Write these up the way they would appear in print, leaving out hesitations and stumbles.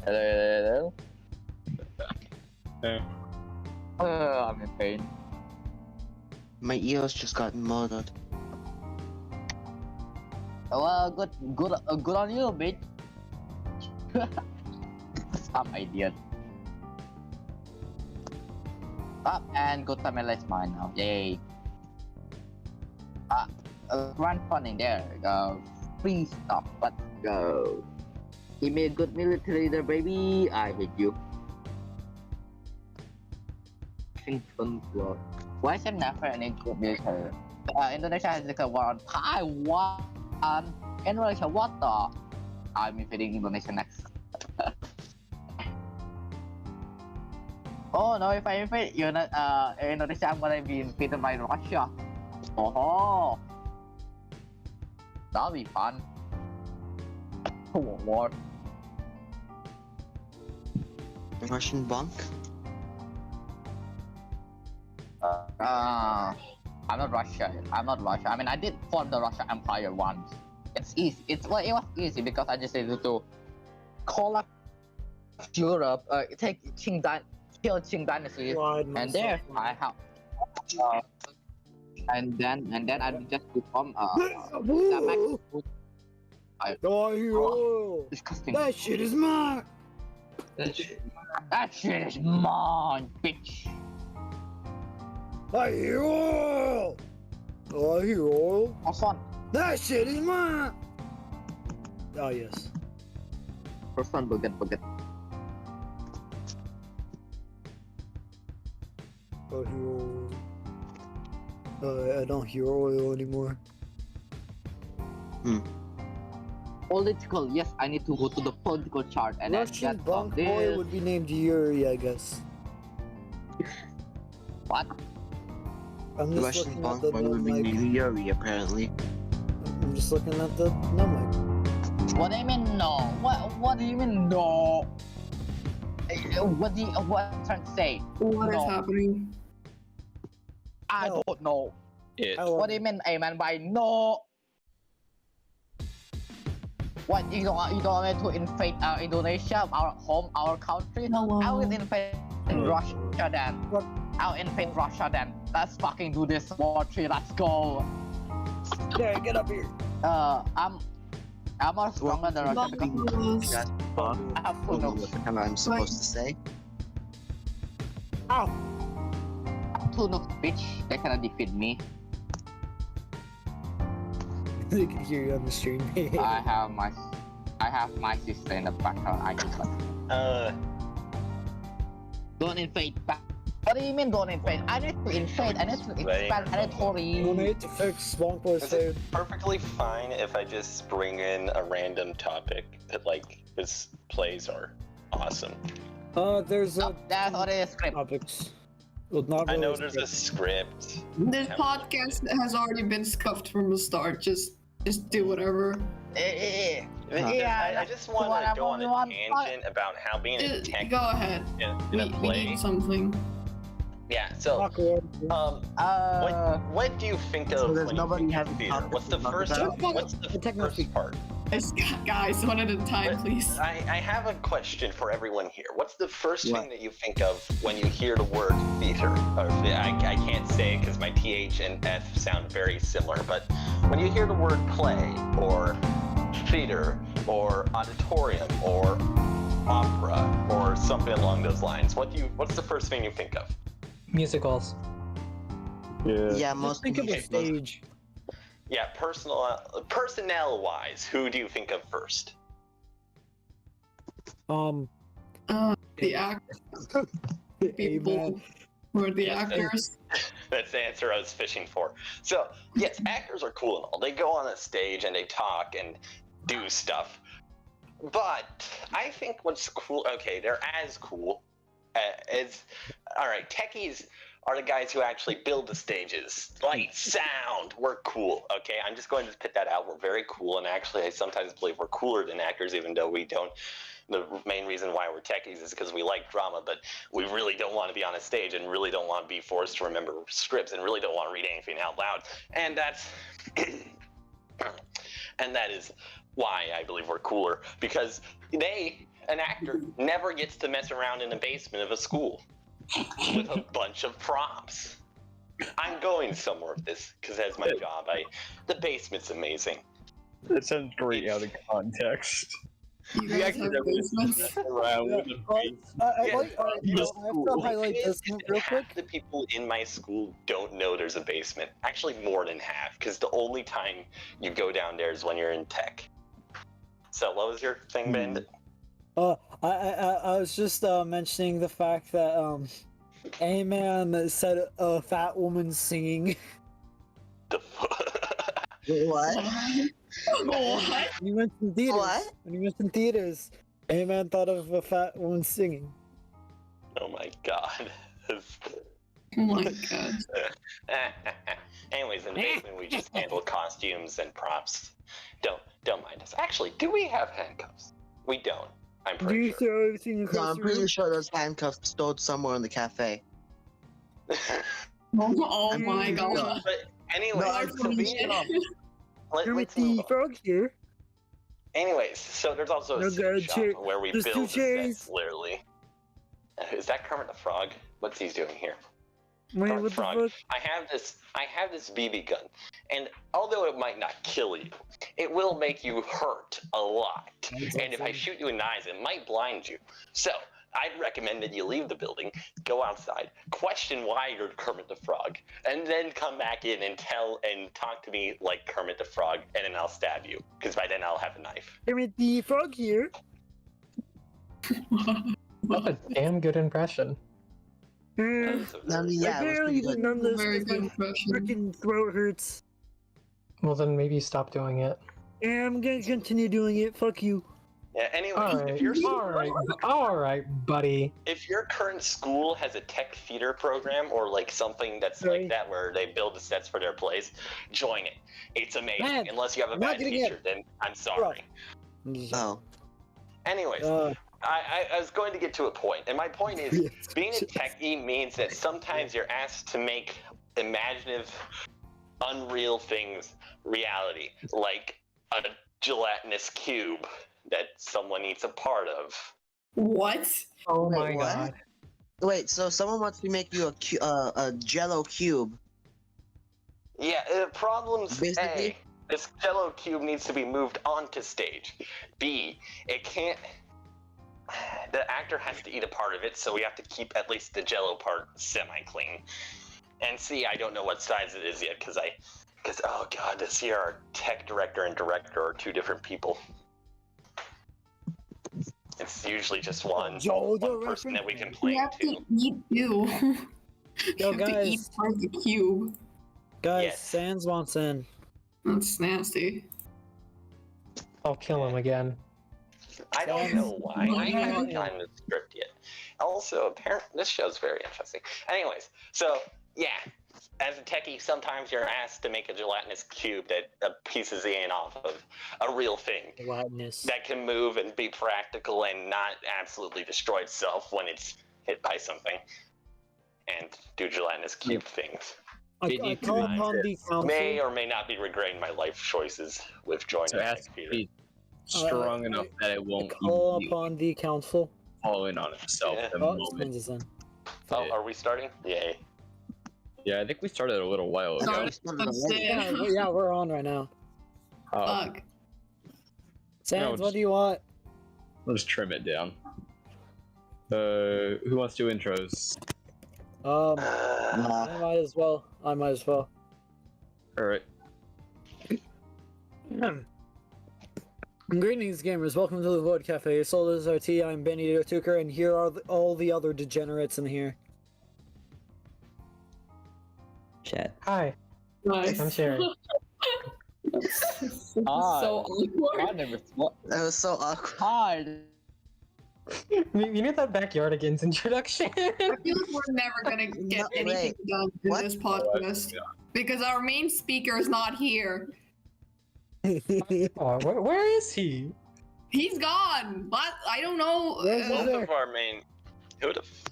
Hello. Yeah. I'm in pain. My ears just got murdered. Well, good on you, bitch. I'm idiot. Up and good time is mine now. Yay. Run fun in there. Free stuff. Let's go. Give me a good military leader, baby. I hate you. Why is there never any good military? Indonesia has like a war on Taiwan. Indonesia, what the? I'm invading Indonesia next. Oh no, if I invade Indonesia, I'm gonna be invaded by Russia. Oh, that'll be fun. War. Russian bunk? I'm not Russia. I mean, I did form the Russia Empire once. It's easy. It was easy because I just needed to collapse Europe, kill Qing dynasty, and there I have. And then I just become the disgusting. That shit is mine. That shit is mine, bitch. I hear oil. I hear oil. Have fun. That shit is mine. Oh yes. First one, forget. I hear oil. I don't hear oil anymore. Political, yes, I need to go to the political chart and Russian then get bunk this. boy would be named Yuri, I guess. What? I'm The just Russian looking bunk at the boy would be mic. named Yuri, apparently. I'm just looking at the mic. What do you mean no? What do you mean no? What are you trying to say? What is No. happening? I No. don't know. I love What do you mean amen by no? What you don't want me to invade Indonesia, our home, our country? Hello. I will invade Russia then. What? I'll invade Russia then. Let's fucking do this war 3. Let's go. Yeah, get up here. I'm more stronger than Russia because That's I have two nukes. what the hell I'm supposed to say. Ow. Two nukes, bitch. They cannot defeat me. They can hear you on the stream. I have my sister in the background. I just like. Don't invade back. What do you mean don't invade? I need to invade. I need to expand territory. Donate to fix Bonk Boy's Is it food. perfectly fine if I just bring in a random topic that, like, his plays are awesome? There's Oh, that's already a script. topics. Well, not I really know there's a script. This podcast has already been scuffed from the start. Just do whatever. Yeah. I just want to go on a tangent about how being a tech Go ahead. in We a play. need something. Yeah. So, awkward. what do you think of there's when you nobody think of having theater? topics What's the to talk first? about? What's the Techno first part? Guys, one at a time, please. I have a question for everyone here. What's the first What? thing that you think of when you hear the word theater? Or, I can't say because my TH and F sound very similar, but when you hear the word play or theater or auditorium or opera or something along those lines, what's the first thing you think of? Musicals. Yeah, Just most think of a musicals. stage. Yeah, personnel-wise, who do you think of first? The actors, people, Amen. or the Yes, actors. That's the answer I was fishing for. So, yes, actors are cool and all. They go on a stage and they talk and do stuff. But I think what's cool, okay, they're as cool as, all right, techies are the guys who actually build the stages. Light, sound, we're cool, okay? I'm just going to put that out. We're very cool, and actually I sometimes believe we're cooler than actors, even though we don't. The main reason why we're techies is because we like drama, but we really don't want to be on a stage and really don't want to be forced to remember scripts and really don't want to read anything out loud. And that's and that is why I believe we're cooler, because they an actor never gets to mess around in the basement of a school with a bunch of props. I'm going somewhere with this because that's my job. The basement's amazing. That sounds great out of context. You guys have basements? Around with a I have to highlight this real quick. Half the people in my school don't know there's a basement. Actually, more than half, because the only time you go down there is when you're in tech. So, what was your thing, Ben? I was just mentioning the fact that A-Man said a fat woman singing. The What? What? When you mentioned theaters, What? when you mentioned theaters, A-Man thought of a fat woman singing. Oh my god. Oh my god. Anyways, in the basement we just handle costumes and props. Don't mind us. Actually, do we have handcuffs? We don't. I'm Do pretty you sure. throw everything No, across I'm the pretty room? sure those handcuffs stored somewhere in the cafe. Oh my god. But anyways, No, I'm so being Kermit let's move the on. Frog here. Anyways, so there's also No, a there are shop chair- where we there's two build the chairs. sets, literally. Is that Kermit the Frog? What's he doing here? Wait, Kermit what the Frog. fuck? I have this BB gun, and although it might not kill you, it will make you hurt a lot. That's And if I insane. shoot you in the eyes, it might blind you. So I'd recommend that you leave the building, go outside, question why you're Kermit the Frog, and then come back in and talk to me like Kermit the Frog, and then I'll stab you, because by then I'll have a knife. Kermit the Frog here. That's a damn good impression. Hmm, I mean, yeah, I it was barely pretty even good. done this Very because good my impression. freaking throat hurts. Well, then maybe stop doing it. And I'm gonna continue doing it. Fuck you. Yeah. Anyways, All right, buddy. if your current school has a tech theater program or like something that's Sorry. like that where they build the sets for their plays, join it. It's amazing. Man, Unless you have a I'm not bad getting teacher, then I'm sorry. Oh. Anyways, Uh, I was going to get to a point, and my point is being a techie means that sometimes you're asked to make imaginative, unreal things reality, like a gelatinous cube that someone eats a part of. What? Oh Wait, my what? god. Wait, so someone wants to make you a Jello cube? Yeah, problems Basically- A, this Jello cube needs to be moved onto stage. B, it can't. The actor has to eat a part of it, so we have to keep at least the Jello part semi-clean. And C, I don't know what size it is yet, because oh god, this year our tech director and director are two different people. It's usually just one person that we can play You have to. to eat you. Yo, You have to eat guys. part of the cube. guys, Yes. Sans wants in. That's nasty. I'll kill him again. I don't know why. I haven't Yeah. gotten the script yet. Also, apparently, this show's very interesting. Anyways, so yeah, as a techie, sometimes you're asked to make a gelatinous cube that pieces in off of a real thing Gelatinous. that can move and be practical and not absolutely destroy itself when it's hit by something, and do gelatinous cube things. I call upon the council. May or may not be regretting my life choices with joining So it has tech to theater. be strong enough that it I won't call be upon the council. fall in on itself Yeah. the Oh, moment. Sans is in. Oh, are we starting? Yay. Yeah, I think we started a little while ago. Sorry. Let's That's it. Yeah, we're on right now. Fuck. Sans, No, what do you want? Let's trim it down. Who wants to do intros? I might as well. Alright. Greetings, gamers. Welcome to the Void Cafe. Soul is RT. I'm Benny Tucker, and here are all the other degenerates in here. Chat. Hi, Nice. I'm Sherry. So awkward. That was so awkward. Hard. We need that Backyard Again's introduction. I feel like we're never gonna get No, anything wait. done in What? this podcast because our main speaker is not here. Oh, where is he? He's gone. What? I don't know. Where's Both Azari? of our main.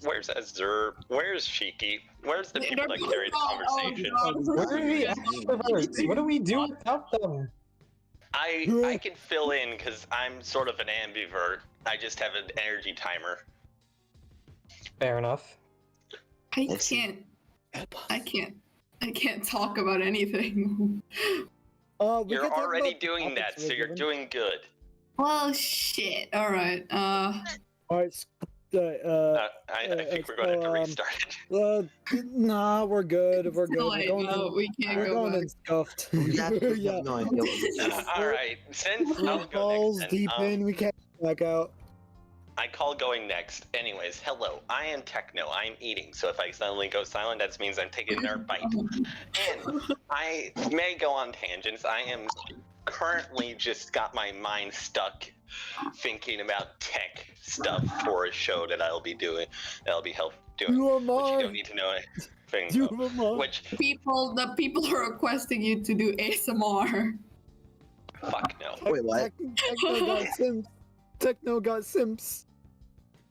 Where's Azur? Where's Shiki? Where's the people that carry the conversation? Where are the extroverts? What do we do without them? I can fill in because I'm sort of an ambivert. I just have an energy timer. Fair enough. I Let's see. can't talk about anything. We You're can talk already about the doing topics that, we're so you're given. doing good. Well, shit. All right. All right. I think we're going to have to restart it. Nah, we're good. We're good. We're Late, going no, in. we can't We're go going back. in scuffed. We absolutely yeah. have no idea what this is. All right, since We're I'll go balls next. Then, deep in. We can't back out. I call going next. Anyways, hello. I am Techno. I'm eating. So if I suddenly go silent, that means I'm taking another bite. And I may go on tangents. I am currently just got my mind stuck thinking about tech stuff for a show that I'll be doing. That'll be doing. You are Which you mine. don't need to know anything You about. are mine. Which The people are requesting you to do ASMR. fuck no. Wait, what? Techno got Sims. Techno got Sims.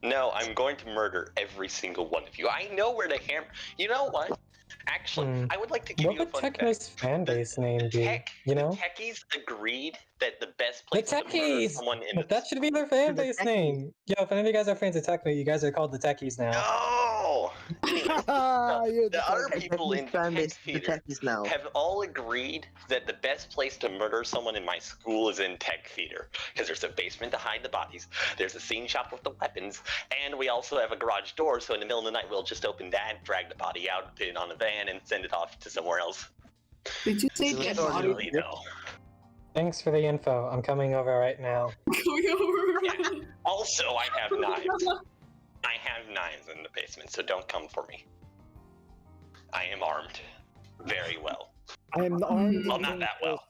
No, I'm going to murder every single one of you. I know where the hammer. You know what? Actually, I would like to give What you a would fun fact. Techno's fan base name be? You The know? techies agreed that the best The place to murder Techies! someone in That should be their fan The base Techies. name. Yo, if any of you guys are fans of Techno, you guys are called the Techies now. No! You're The other tech. people in fan Tech base, the Theater techies now. have all agreed that the best place to murder someone in my school is in Tech Theater. Because there's a basement to hide the bodies, there's a scene shop with the weapons, and we also have a garage door, so in the middle of the night we'll just open that, drag the body out, put it on a van, and send it off to somewhere else. Did you say Is it dead like- body? Really, no. Thanks for the info. I'm coming over right now. Going over. Yeah. Also, I have knives. I have knives in the basement, so don't come for me. I am armed. Very well. I am the armed. Well, not that well.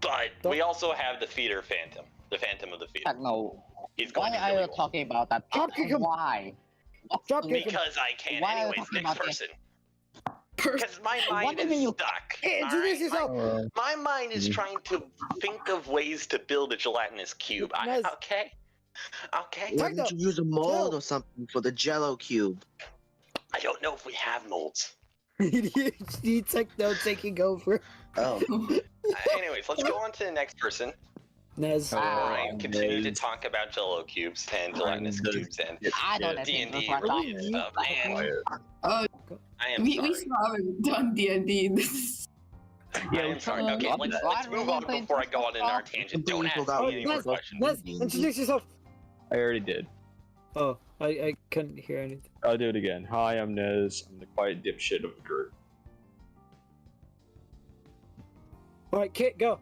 But we also have the theater phantom. The phantom of the theater. No. He's going Why to are kill you you. talking about that? Drop kick him. Why? Drop kick him. Because I can. Why are you Anyways, talking next about person. Person. Because my What mind do you is mean you- stuck. Introduce alright? yourself. My mind is trying to think of ways to build a gelatinous cube. Nice. Okay? Okay? Why didn't you use a mold Chill. or something for the Jello cube? I don't know if we have molds. You Techno taking over. Oh, Anyways, let's go on to the next person. Nez. Alright, continue to talk about Jello cubes and gelatinous cubes and I don't have D&D anything to related stuff. And I am We sorry. still haven't done D&D. I am sorry. Okay, let's move on before I go on another tangent. Don't ask me any more Nez, questions. Nez, introduce yourself. I already did. Oh, I couldn't hear anything. I'll do it again. Hi, I'm Nez. I'm the quiet dipshit of the group. All right, Kit, go.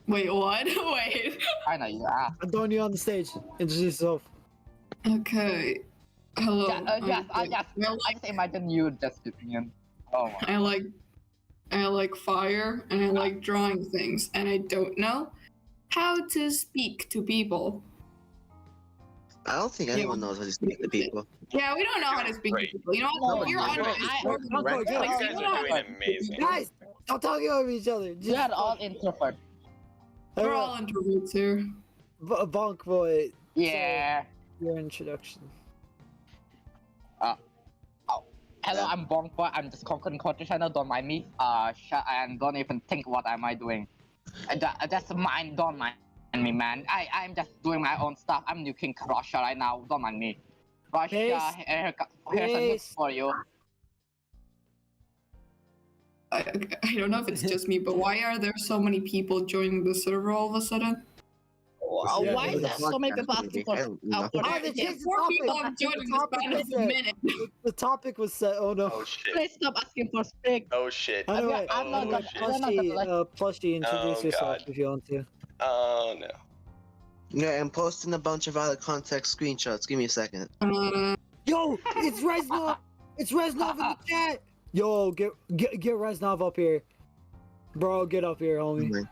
Wait, what? Wait. I know you are. I'm throwing you on the stage. Introduce yourself. Okay. Hello. Yes, I just imagine you just sitting in. Oh my. I like fire and I like drawing things and I don't know how to speak to people. I don't think anyone knows how to speak to people. Yeah, we don't know how to speak Great. to people. You know what? No, If you're on no, Discord, I- like, You I- guys you know are how doing amazing. Guys, stop talking over each other. We are all introvert. we're all introverts here. Bonk boy. Yeah. Your introduction. Hello, I'm Bonk Boy. I'm just conquering culture channel. Don't mind me. And don't even think what am I doing. Just mind. Don't mind me, man. I'm just doing my own stuff. I'm nuking Russia right now. Don't mind me. Russia, here's a nuke Yes. for you. I don't know if it's just me, but why are there so many people joining the server all of a sudden? Yeah, Why is there so many people asking for? Oh, they changed the Four topic. people have joined in the Topic span of is a set. minute. The topic was set. Oh no. Oh shit. Please stop asking for speak. Oh shit. Anyway, I'm not gonna- I'm not gonna Plushie, introduce Oh, yourself God. if you want to. Oh no. Yeah, I'm posting a bunch of out of context screenshots. Give me a second. Yo, it's Reznov. It's Reznov in the chat. Yo, get Reznov up here, bro. Get up here, homie.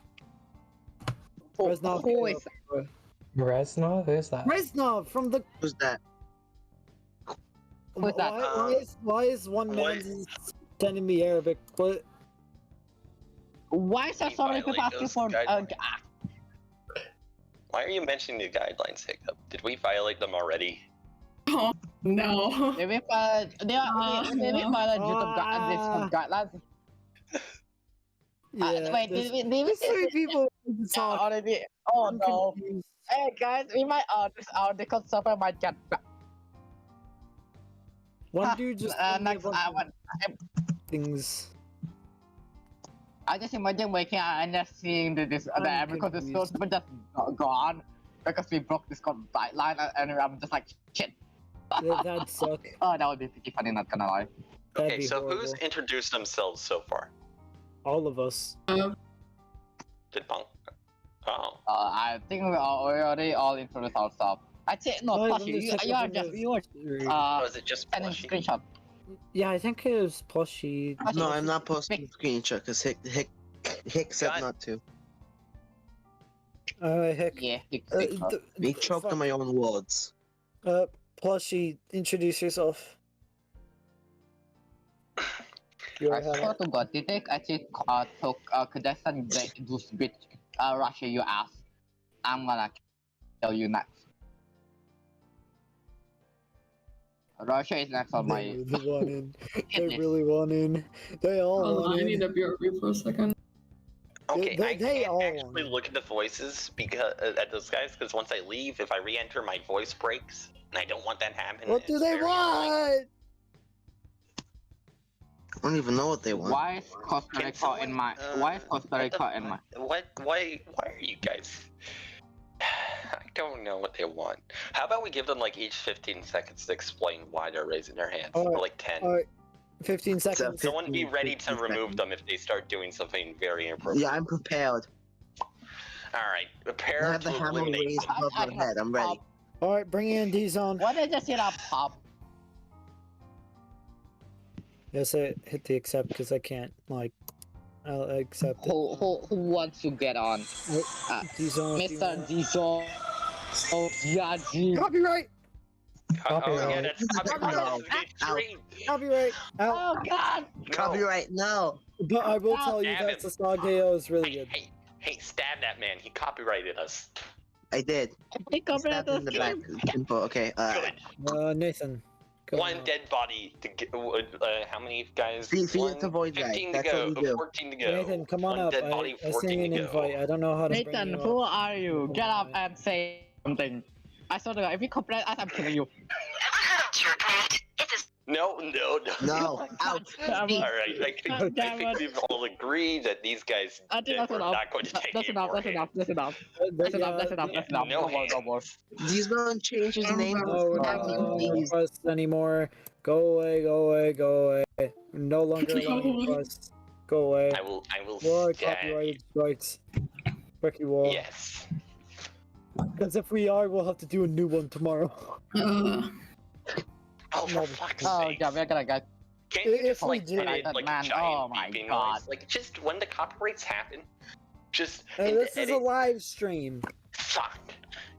Reznov. Who get is up, bro. Reznov? Who's that? Reznov from the. Who's that? Who's that? Why is one What? man sending me Arabic? What? Why is there so many people Violate asking those for? guidelines. Why are you mentioning the guidelines, Hiccup? Did we violate them already? Oh, no. They will violate YouTube guidelines. Yeah. Wait, there's- did we there's three people to talk. already? Oh I'm no. confused. Hey guys, we might this our Discord server might get One dude just told me a next. bunch I of want. things. I just imagine waking up and just seeing this I'm because the confused. server just gone because we broke Discord line and I'm just like shit. That'd suck. Oh, that would be pretty funny. Not gonna lie. That'd Okay, be so horrible. who's introduced themselves so far? All of us. Did Punk? Oh. I think we already all introduced ourselves. I think no, No, Plushie, let me check you are from just the- you are Was it just sending Plushy? screenshot. Yeah, I think it was Plushie. No, I'm not posting screenshot because Hick said God. not to. Heck. Yeah, He choked on my own words. Plushie, introduce yourself. You I are having- swear to God, did they actually took Kazakhstan those bitch Russia you ass? I'm gonna kill you next. Russia is next on my They want in. They goodness. really want in. They all Hold on, want I need in. a BRB for a second. Okay, They I all can't actually want- look at the voices because at those guys because once I leave, if I re-enter, my voice breaks, and I don't want that happening. What do It's they very annoying. want? I don't even know what they want. Why is Costa Can Rica someone, in my? Why is Costa what the Rica in my? fuck? What? Why are you guys? I don't know what they want. How about we give them like each 15 seconds to explain why they're raising their hands, or like 10. Alright, 15 seconds. Someone be ready to 15 remove seconds. them if they start doing something very inappropriate. Yeah, I'm prepared. All right, I prepare have the to hammer eliminate. raised above my head. I'm ready. Alright, bring in D's on. Why did I just hit up pop? Yes, I hit the accept because I can't, like, I'll accept it. Who wants to get on? D's on. Mr. Diesel. Oh yeah, G. Copyright! Oh yeah, Copyright. that's copyright. No. This is being streamed. Copyright! Out. Oh God. No. Copyright, no. But I will tell you Damn that it. Sasageo is really Hey, good. hey, stab that man. He copyrighted us. I did. Pick up Stabbed in the back. Simple. Okay. Good. Nathan. go One on. dead body to get. How many guys? Feed it One, to Void Guy. 15 to That's go. what we do. 14 to go. Nathan, come on One up. dead body, I 14 send you an to go. invite. I don't know how to bring Nathan, you who up. are you? Get up and say something. I swear to God, if you complain, I'm killing you. No. No. Out. All right, I Damn think it. we've all agreed that these guys I think are that's enough. not going to take That's any enough. more That's enough. hits. That's enough. But That's yeah, enough. That's enough. That's enough. No No more. No more. He's gonna change his name. No, to no Steve. requests anymore. Go away, go away, go away. No longer allowing requests. Go away. I will More stab copyrighted strikes. Frick you all. Yes. Because if we are, we'll have to do a new one tomorrow. Oh, for No. fuck's Oh sake. yeah, we're gonna get. Can't you If just we like do edit that, like man, a giant oh my beeping God. noise? Like just when the copyrights happen, just This is a edit. live stream. Fuck.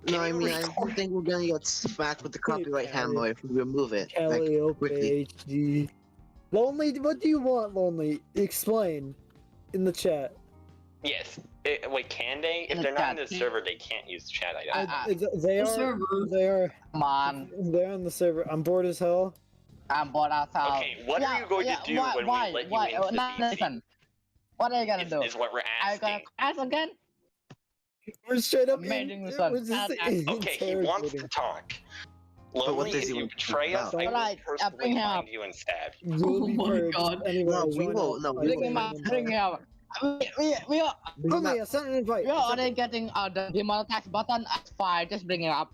No, Can I you mean, I record- don't think we're gonna get smacked with the copyright hammer if we remove it. Like, Kelly quickly. HD. Lonely, what do you want, Lonely? Explain in the chat. Yes. Wait, can they? If In they're the not in chat. the server, they can't use chat. They The are. server. They are. Come on. They're on the server. I'm bored as hell. I'm bored as hell. Okay, what are you going to do when we let you why? into the VC? Listen. What are you gonna do? Is what we're Are you gonna asking. crash again? We're straight up. Amazing in, son. we're just Okay, he wants to talk. what Lonely, does if he you want to betray talk us, about? I will Alright, personally bring him up. find you and stab you. You'll be Oh my purged. God. Anyway, No, we join will- up. no, we Bring will. him up. Bring him up. We are Lonely, I sent an invite. we are already getting the demonetized button. That's fine. Just bring him up.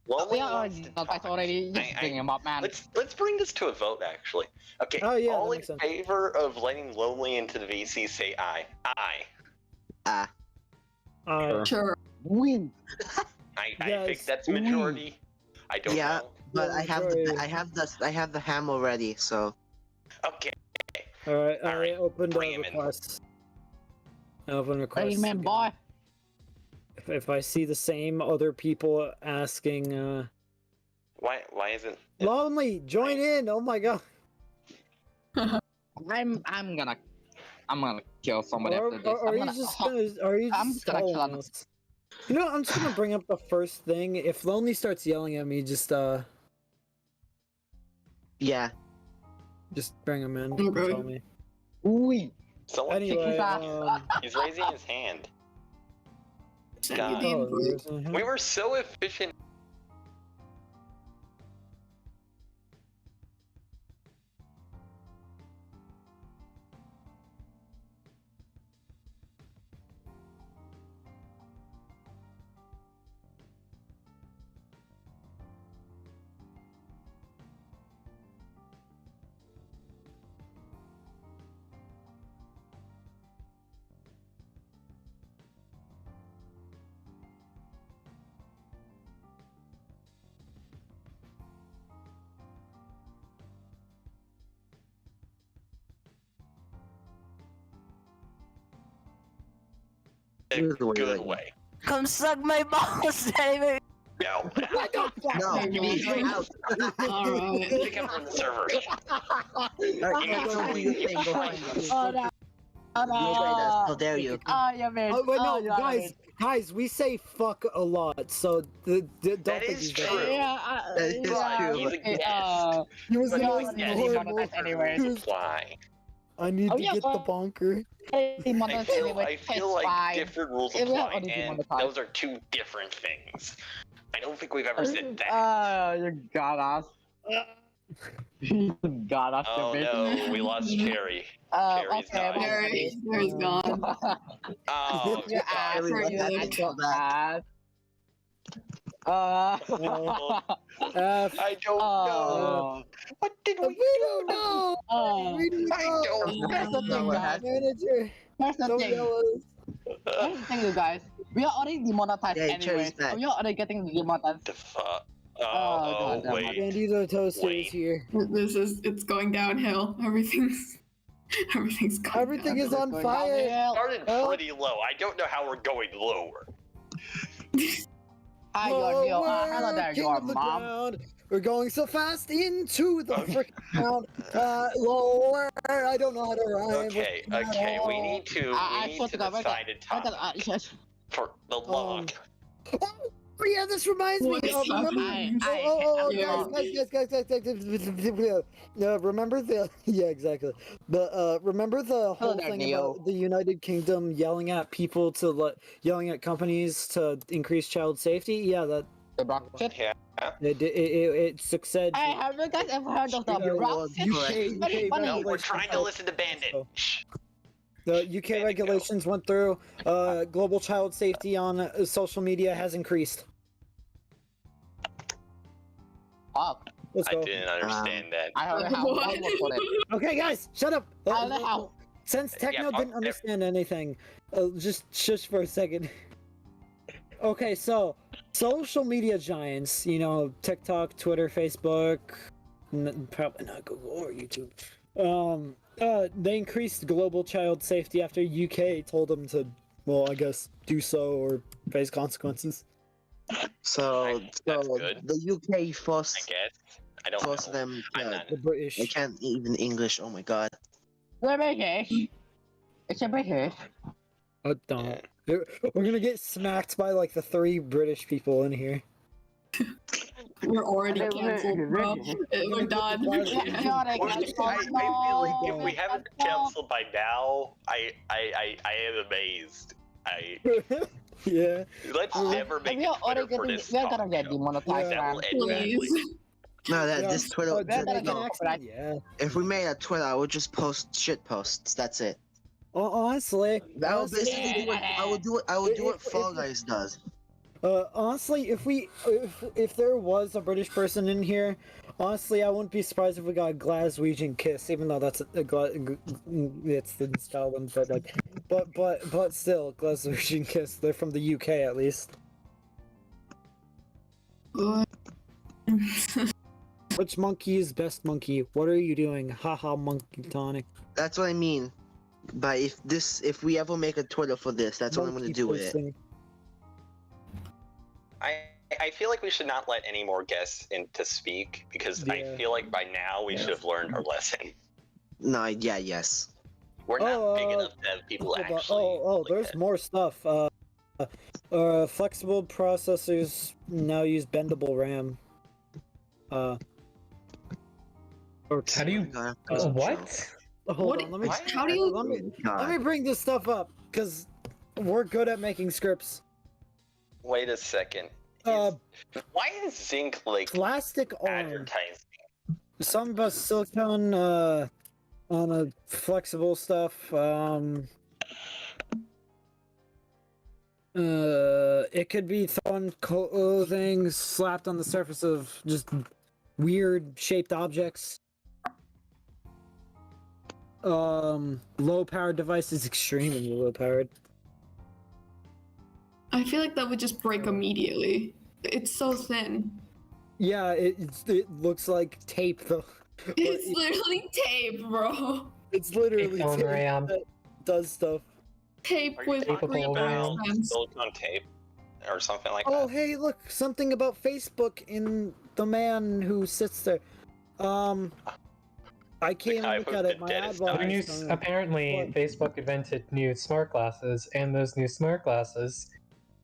Lonely We are wants already to demonetized talk. already. Just bring him up, man. Let's bring this to a vote, actually. Okay, Oh, yeah, all that in makes sense. favor of letting Lonely into the VC say aye. Aye. Sure. Win. I Yes. think that's majority. I don't Yeah. know. But Yeah, I have sorry. I have the hammer ready. So Okay. All right, I Alright, opened bring him in. requests. I opened requests. Bring him in, again. boy. If I see the same other people asking, Why isn't Lonely, join in. Oh my god. I'm gonna kill somebody Or, after this. or are I'm you gonna, just gonna? Are you I'm just just gonna kill stalling him. us? You know, I'm just gonna bring up the first thing. If Lonely starts yelling at me, just yeah. bring him in. Okay. Tell me. Ooh. someone? Anyway, ass. He's raising his hand. Send God. you the Oh, invite. there's a- We were so efficient. A Here's the way good that- way. Come suck my balls, anyway. No. No, please, get out. Alright. Kick him from the server. Alright, go do your thing. Go find us. Oh no. Oh no. Go find us. How dare you? Oh, you man. Oh, wait, no, you guys, we say fuck a lot, so don't That think is he's true. Yeah, That is yeah, true. He's a guest. He was But the no, most yeah, he's horrible. monetized anyway. He was- Apply. I need Oh, to yeah, get the bonker. I feel like different rules If we have apply, only and demonetized. those are two different things. I don't think we've ever said that. Oh, you got us. You got us. Oh you bitch. no, we lost Cherry. Carrie's Okay, died. Mary's gone. Oh, You ass, Carrie, you what ass, happened to that? I don't know. What did we We don't know. We don't I know. don't Here's the thing, guys. Manager, Here's the don't thing. yell at us. Here's the thing, you guys. We are already demonetized Yeah, anyway. Cherry's back. We are already getting demonetized. The fuck? Oh, Oh, God, wait. Andy the toaster Wait. is here. It's going downhill. Everything's going Everything is downhill. on fire. Started Oh. pretty low. I don't know how we're going lower. Hi, your new. Lower, Hello there, king your of the mom. ground. We're going so fast into the Okay. freaking ground. Lower. I don't know how to rhyme. Okay, with okay. We all. need to I we swear need to to God, wait decide a topic for the log. Oh yeah, this reminds me What is of remember. happening? Yeah. guys. Remember the yeah, exactly. Remember the whole there, thing Neo. about the United Kingdom yelling at people yelling at companies to increase child safety? Yeah, that The rock shit. Yeah. it succeeded. Hey, have you guys ever heard of the Your rock words shit? correct. It's very funny. No, we're Regulations trying to help. listen to Bandit. So- Shh. The UK regulations went through. Global child safety on social media has increased. Oh, Let's I go. didn't understand that. I don't know how What? to put it. Okay, guys, shut up. I don't know how. Since Techno Yeah, didn't understand anything, just shush for a second. Okay, so social media giants, you know, TikTok, Twitter, Facebook, probably not Google or YouTube. They increased global child safety after UK told them to, well, I guess, do so or face consequences. So, That's so good. the UK I forced guess. I don't forced know. them. I'm not. The British. They can't even English. Oh my god. We're British. It's a British. Don't. We're gonna get smacked by like the 3 British people in here. We're already canceled, bro. We're done. I feel like if we haven't been canceled by now, I am amazed. Yeah. Let's never make we a are already Twitter for getting. this We are gonna talk get show. demonetized, Yeah. That man. will end badly. Please. No, Yeah. this Twitter. Oh, We're gonna no. get yeah. If we made a Twitter, I would just post shit posts. That's it. Honestly, I would basically do it. I would do it. I would do what If- Fall if- Guys does. honestly, if there was a British person in here, honestly, I wouldn't be surprised if we got a Glaswegian kiss, even though that's it's in Scotland, but like, but still, Glaswegian kiss. They're from the UK at least. Which monkey is best monkey? What are you doing? Haha, monkey tonic. That's what I mean. But if we ever make a Twitter for this, that's what I'm gonna Monkey do with it. posting. I feel like we should not let any more guests in to speak because I Yeah. feel like by now we should have learned our lesson. No, yeah, yes. We're not big Oh, enough to have people Hold on. actually. Oh, like there's that. more stuff. Flexible processors now use bendable RAM. Or How do you? God, What? hold What- on, let me How do you? let me God. bring this stuff up because we're good at making scripts. Wait a second. Uh, Why is Zinc like plastic arm. advertising? Some about silicone on a flexible stuff. It could be thrown clothing slapped on the surface of just weird shaped objects. Low powered devices, extremely low powered. I feel like that would just break immediately. It's so thin. Yeah, it looks like tape though. It's literally tape, bro. It's literally Silicone tape RAM. that does stuff. Tape Are you with talking capable about RAM. silicone tape or something like Oh, that? hey, look, something about Facebook in the man who sits there. I can't guy look with at the it. My deadest ad eyes. block. Apparently, What? Facebook invented new smart glasses, and those new smart glasses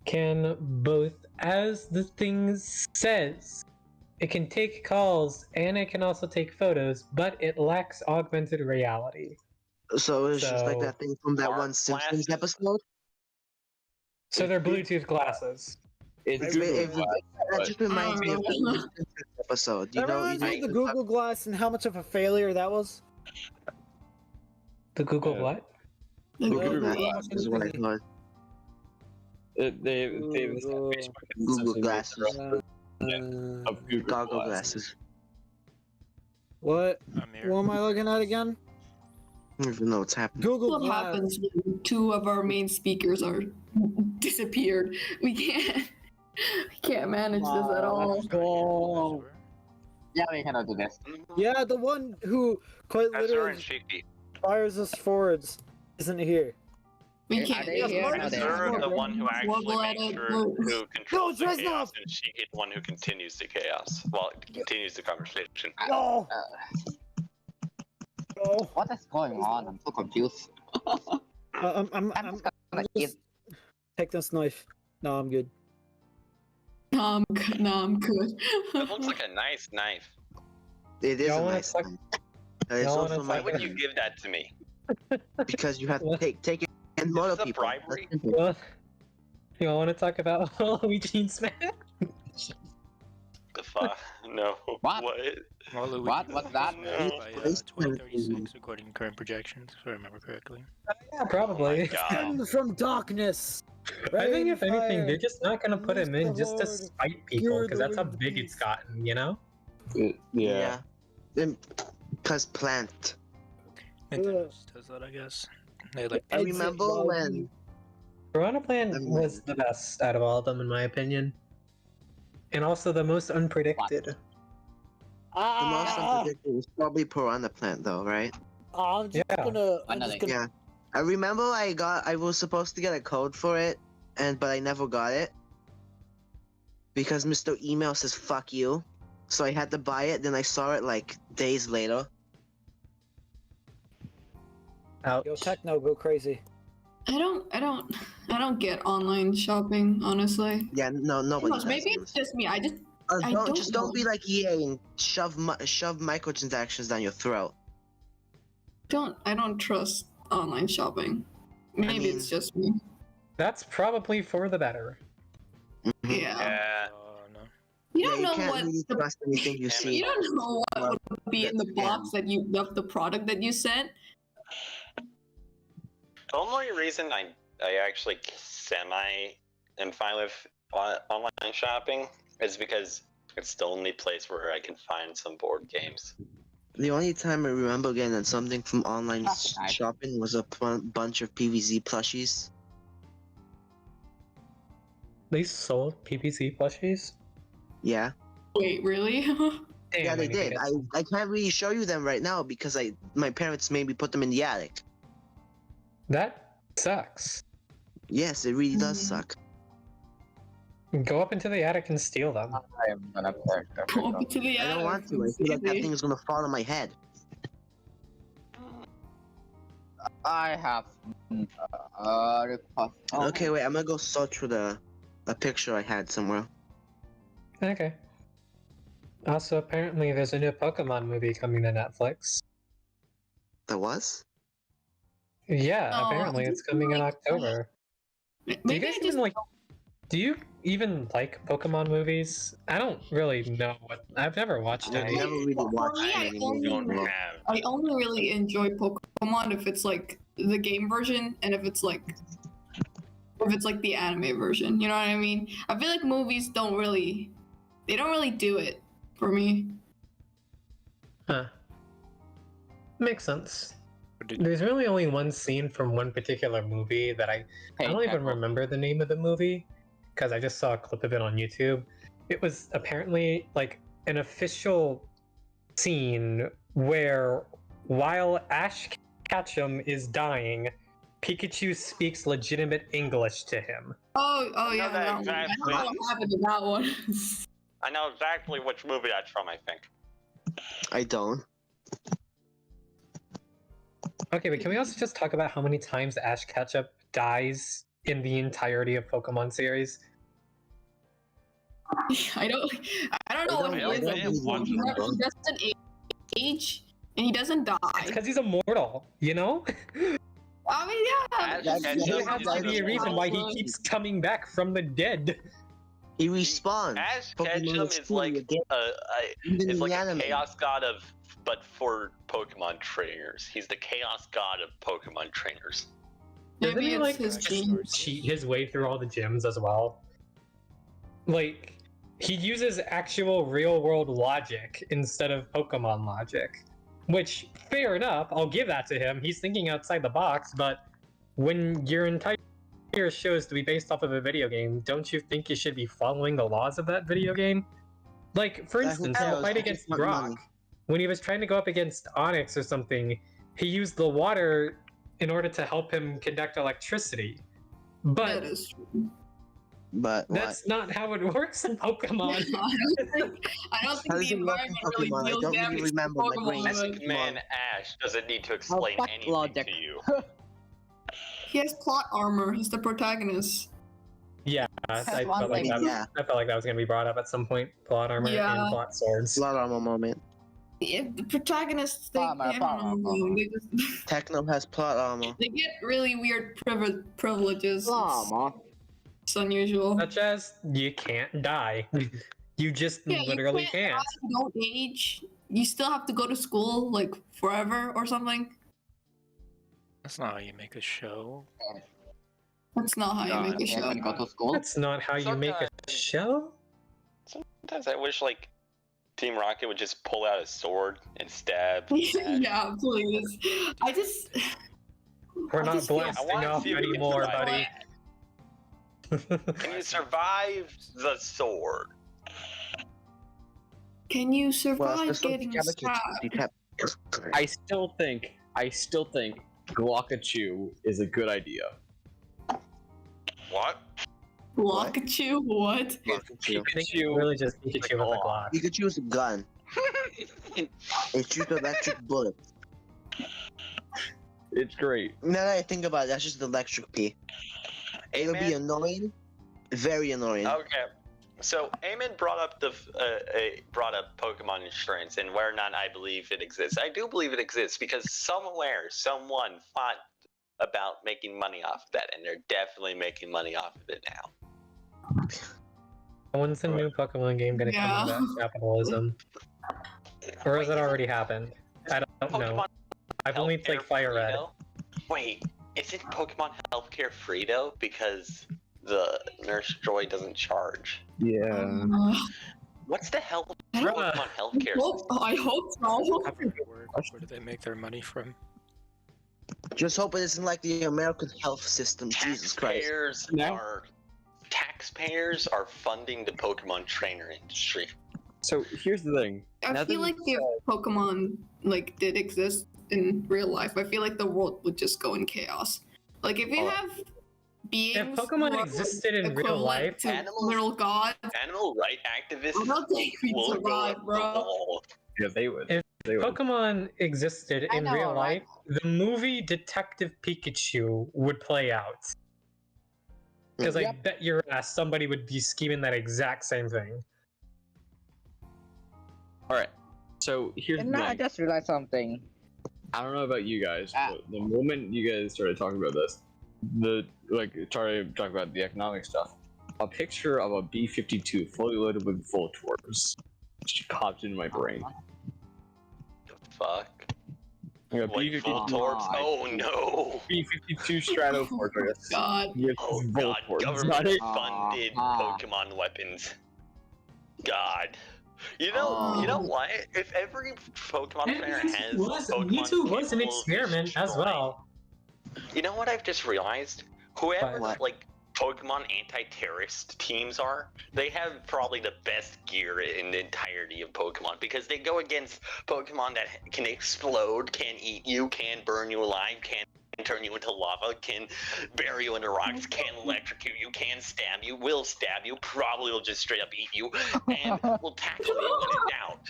can both, as the thing says, it can take calls and it can also take photos, but it lacks augmented reality. So it's just like So- that thing from that Smart one Simpsons glasses. episode. So they're Bluetooth glasses. It's I Google really- Glass, That but just reminds me of that Uh, one Simpsons episode. You That know, reminds you me of know, the Google Glass and how much of a failure that was. The Google Yeah. what? The Google Google Glass is what I thought. they Google- Facebook Google essentially made Glasses. their own of Google Goggle glasses. glasses. What? I'm here. What am I looking at again? I don't even know what's happening. Google What Glass. happens when two of our main speakers are disappeared? We can't manage this at all. Let's go. Yeah, we cannot do this. Yeah, the one who quite Azari literally and Shiki. fires us forwards isn't here. We Are can't. they here? Yes, No, Mark they is are. Azura, the here. one who actually Wobble makes at it, sure no. who controls the Dresnov! chaos, and Shiki, the one who continues the chaos while it continues the conversation. No. No. What is going on? I'm so confused. I'm I'm just gonna eat. take this knife. No, I'm good. No, I'm good. It looks like a nice knife. It is Y'all a wanna nice suck- thing. It's y'all also wanna my Why would you give that to me? because you have to What? take it and motor Is this a people. bribery? That's simple. Well, you all want to talk about Halloween Smash? The fuck? No. What? Waluigi What? What's that? No. by It's 2036, according to current projections, if I remember correctly. Yeah, probably. God. Send from darkness. I think if Rain, anything, fire, they're just not gonna put him in Mr. just to Lord, spite people, you're because the that's how winged big it's beast. gotten, you know? Yeah. Because plant. Nintendo just does that, I guess. They like. I Exit remember lobby. when Piranha Plant I'm- was the best out of all of them, in my opinion. And also the most unpredicted. the most Ah, unpredictable was probably Piranha Plant, though, right? I'm just Yeah. gonna. I'm Another- just gonna. Yeah. I remember I was supposed to get a code for it, but I never got it because Mr. Email says "fuck you," so I had to buy it. Then I saw it like days later. Ouch. Yo, Techno, go crazy. I don't get online shopping, honestly. Yeah, no, nobody. Gosh, does, maybe it's honestly. just me. I Don't don't don't know. be like EA and shove microtransactions down your throat. I don't trust online shopping. Maybe mean- it's just me. That's probably for the better. Yeah. Yeah. Oh no. You don't you know can't what really the, trust anything you You see. you don't know what would be in the That's box that you of the product that you sent. The only reason I actually semi am fine with online shopping is because it's the only place where I can find some board games. The only time I remember getting something from online That's nice. shopping was a bunch of PVZ plushies. They sold PPC plushies? Yeah, Wait, really? Damn, yeah, they need to did. get I, some. I can't really show you them right now because my parents made me put them in the attic. That sucks. Yes, it really does Mm. suck. Go up into the attic and steal them. I am gonna break the Go up to the I don't attic want to. I and feel like that see. thing is gonna fall on my head. I have request. Okay, wait. I'm gonna go search for a picture I had somewhere. Okay. Also, apparently there's a new Pokemon movie coming to Netflix. There was. Yeah, Oh, apparently it's just coming in like- October. Do you Maybe guys I just even like do you even like Pokemon movies? I don't really know what. I've never watched I've any. never really For watched me, any movie. I only really enjoy Pokemon if it's like the game version, and if it's like the anime version. You know what I mean? I feel like movies don't really do it for me. Huh. Makes sense. Did- There's really only one scene from one particular movie that I don't even remember the name of the movie because I just saw a clip of it on YouTube. It was apparently like an official scene where while Ash Ketchum is dying, Pikachu speaks legitimate English to him. Oh yeah, that that one. exactly. I don't know what happened to that one. I know exactly which movie that's from, I think. I don't. Okay, but can we also just talk about how many times Ash Ketchum dies in the entirety of Pokemon series? I don't know what he don't is. really watch He doesn't age, and he doesn't die. Because he's immortal, you know? I mean, yeah. Ash Ketchum There has to is be a reason why he keeps coming back from the dead. He respawns. Ash Pokemon Ketchum is is cool, like you get- Even is in like the a anime. chaos god but for Pokemon trainers. He's the chaos god of Pokemon trainers. Doesn't Maybe he, it's like, his just gene. cheat his way through all the gyms as well? Like, he uses actual real world logic instead of Pokemon logic. Which, fair enough, I'll give that to him. He's thinking outside the box, but when your entire show is to be based off of a video game, don't you think you should be following the laws of that video game? Like, for Who instance, in the cares? fight They against just want Brock, money. when he was trying to go up against Onyx or something, he used the water in order to help him conduct electricity. That But is true. But what? that's not how it works in Pokemon. I don't How think does the it work in environment really Pokemon? I deals don't really damage to remember my Pokemon. brain. Classic man Ash doesn't need to explain fuck anything logic. to you. He has plot armor. He's the protagonist. Yeah, I That's felt one like thing. that. Yeah. I felt like that was going to be brought up at some point. Plot armor Yeah. and plot swords. Blood armor moment. Yeah, the protagonists, they, Plot armor, I plot don't know, armor. they just Techno has plot armor. they get really weird privileges. Llama. It's unusual. Such as you can't die. You just Yeah, you literally can't can't. die, you don't age. You still have to go to school like forever or something. That's not how you make a show. That's not how you make a Yeah, show. when you go to school. That's not how you make a show. Sometimes I wish like Team Rocket would just pull out a sword and stab. Ash. Yeah, please. I just We're I not just feel- I blasting wanna off see if we can anymore, survive. buddy. Can you survive the sword? Can you Well, survive if the getting stabbed? I still think Glockachu is a good idea. What? Pikachu? What? I think you really just Pikachu with a Glock. Pikachu's a gun. It shoots electric bullets. It's great. Now that I think about it, that's just electric pea. It'll be Amen. annoying. Very annoying. Okay. So Eamon brought up brought up Pokemon insurance and where or not I believe it exists. I do believe it exists because somewhere someone thought about making money off of that, and they're definitely making money off of it now. When's the new Pokemon game gonna come Yeah. about capitalism? Or has it already happened? I don't know. Pokemon I've only played Healthcare Fire free, Red. though? Wait, isn't Pokemon Healthcare free though? Because the Nurse Joy doesn't charge. Yeah. What's the hell with I don't- Pokemon Healthcare? I hope so. How does it work? Where do they make their money from? Just hope it isn't like the American health system. Jesus Christ. Taxpayers are funding the Pokemon trainer industry. So here's the thing. I Now feel that like if Pokemon like did exist in real life, I feel like the world would just go in chaos. Like if you have beings If Pokemon who are existed in real equivalent life, to Animals- literal gods, Animal right activists I don't think we'd will go survive, up the bro. wall. Yeah, they would. If They would. Pokemon existed I in know, real right? life, the movie Detective Pikachu would play out. Because I Yep. bet your ass somebody would be scheming that exact same thing. All right. So here's And the now I thing. just realized something. I don't know about you guys, Ah. but the moment you guys started talking about this, started talking about the economic stuff, a picture of a B-52 fully loaded with Voltors. Which popped into my brain. The fuck? Like a Like B-52 Voltorbs? Oh no! B-52 Stratofortress. God. With Oh god, Voltorbs on government it. funded Pokemon weapons. God. You know what? If every Pokemon And player has Pokemon Mewtwo was an capable of experiment as destroying- well. You know what I've just realized? Whoever What? like Pokemon anti-terrorist teams are, they have probably the best gear in the entirety of Pokemon because they go against Pokemon that can explode, can eat you, can burn you alive, can turn you into lava, can bury you into rocks, can electrocute you, can stab you, will stab you, probably will just straight up eat you, and will tackle you when in doubt.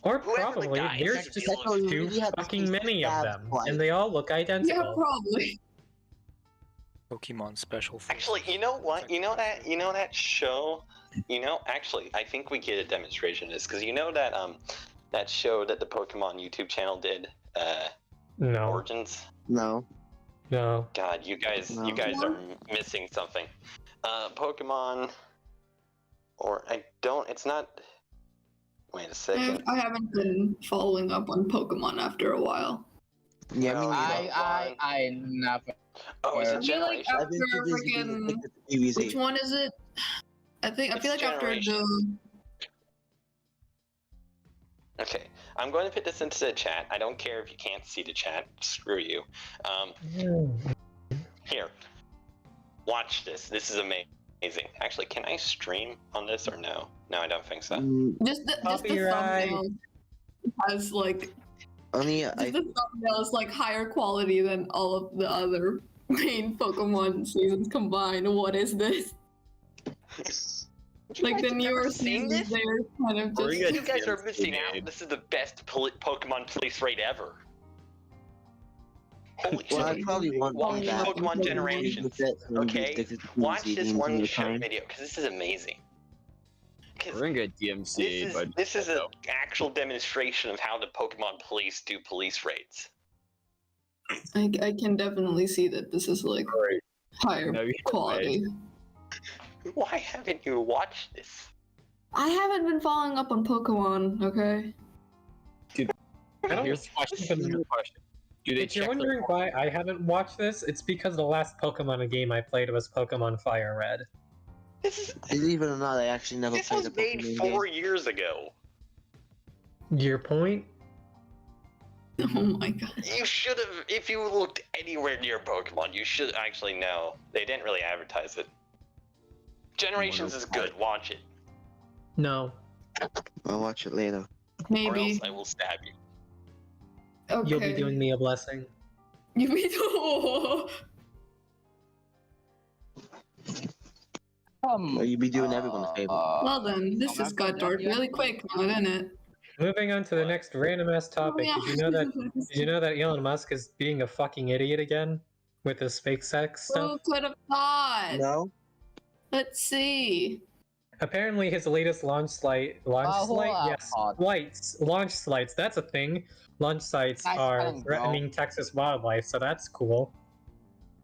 Or Whoever the probably guy there's is just dealing with- too really have to fucking be many of stabbed them, twice. and they all look Yeah, identical. probably. Pokemon Special Forces. Actually, you know what? You know that show? Actually, I think we get a demonstration of this because you know that that show that the Pokemon YouTube channel did, No, Origins. no. God, you guys No. are missing something. Pokemon, or I don't. It's not. Wait a second. I haven't been following up on Pokemon after a while. Yeah, me No, neither. I never. Oh, is I it feel like Generation? I've been after too busy being freaking addicted to PvZ. which one is it? I feel It's like after Generation. the Okay, I'm going to put this into the chat. I don't care if you can't see the chat. Screw you. Here, watch this. This is amazing. Actually, can I stream on this or no? No, I don't think so. just the Copyright. thumbnail has like Only just the thumbnail is like higher quality than all of the other main Pokemon seasons combined. What is this? Like the guys newer never seen seasons, this? they're kind of Bring just. it. You guys are Yes, missing they out. did. This is the best Pokemon police raid ever. Holy well, I shit. probably want Watch that. Pokemon Generations. Okay? Watch this the one entire show time. video because this is amazing. 'Cause We're gonna get DMCA, but this is an actual demonstration of how the Pokemon police do police raids. I can definitely see that this is like Alright. higher No, you- quality. Why haven't you watched this? I haven't been following up on Pokemon. Okay. I don't. Here's the question. Do they If you're check wondering why I haven't watched this, it's because the last Pokemon game I played was Pokemon Fire Red. This is Believe it or not, I actually never this played was a made Pokemon 4 game. years ago. Your point? Oh my god. You should have, if you looked anywhere near Pokemon, you should actually know. They didn't really advertise it. Generations is good. Watch it, No. I'll watch it later. or else Maybe. I will stab you. Okay. You'll be doing me a blessing. You be oh. Well, you'd be doing everyone a favor. Well then, this just got dark really quick, now, didn't it? Moving on to the next random ass topic. Yeah. Did you know that Elon Musk is being a fucking idiot again with his fake sex stuff? Who could have thought? No? Let's see. Apparently, his latest launch slides. That's a thing. Launch sites Nice are one, bro. threatening Texas wildlife, so that's cool.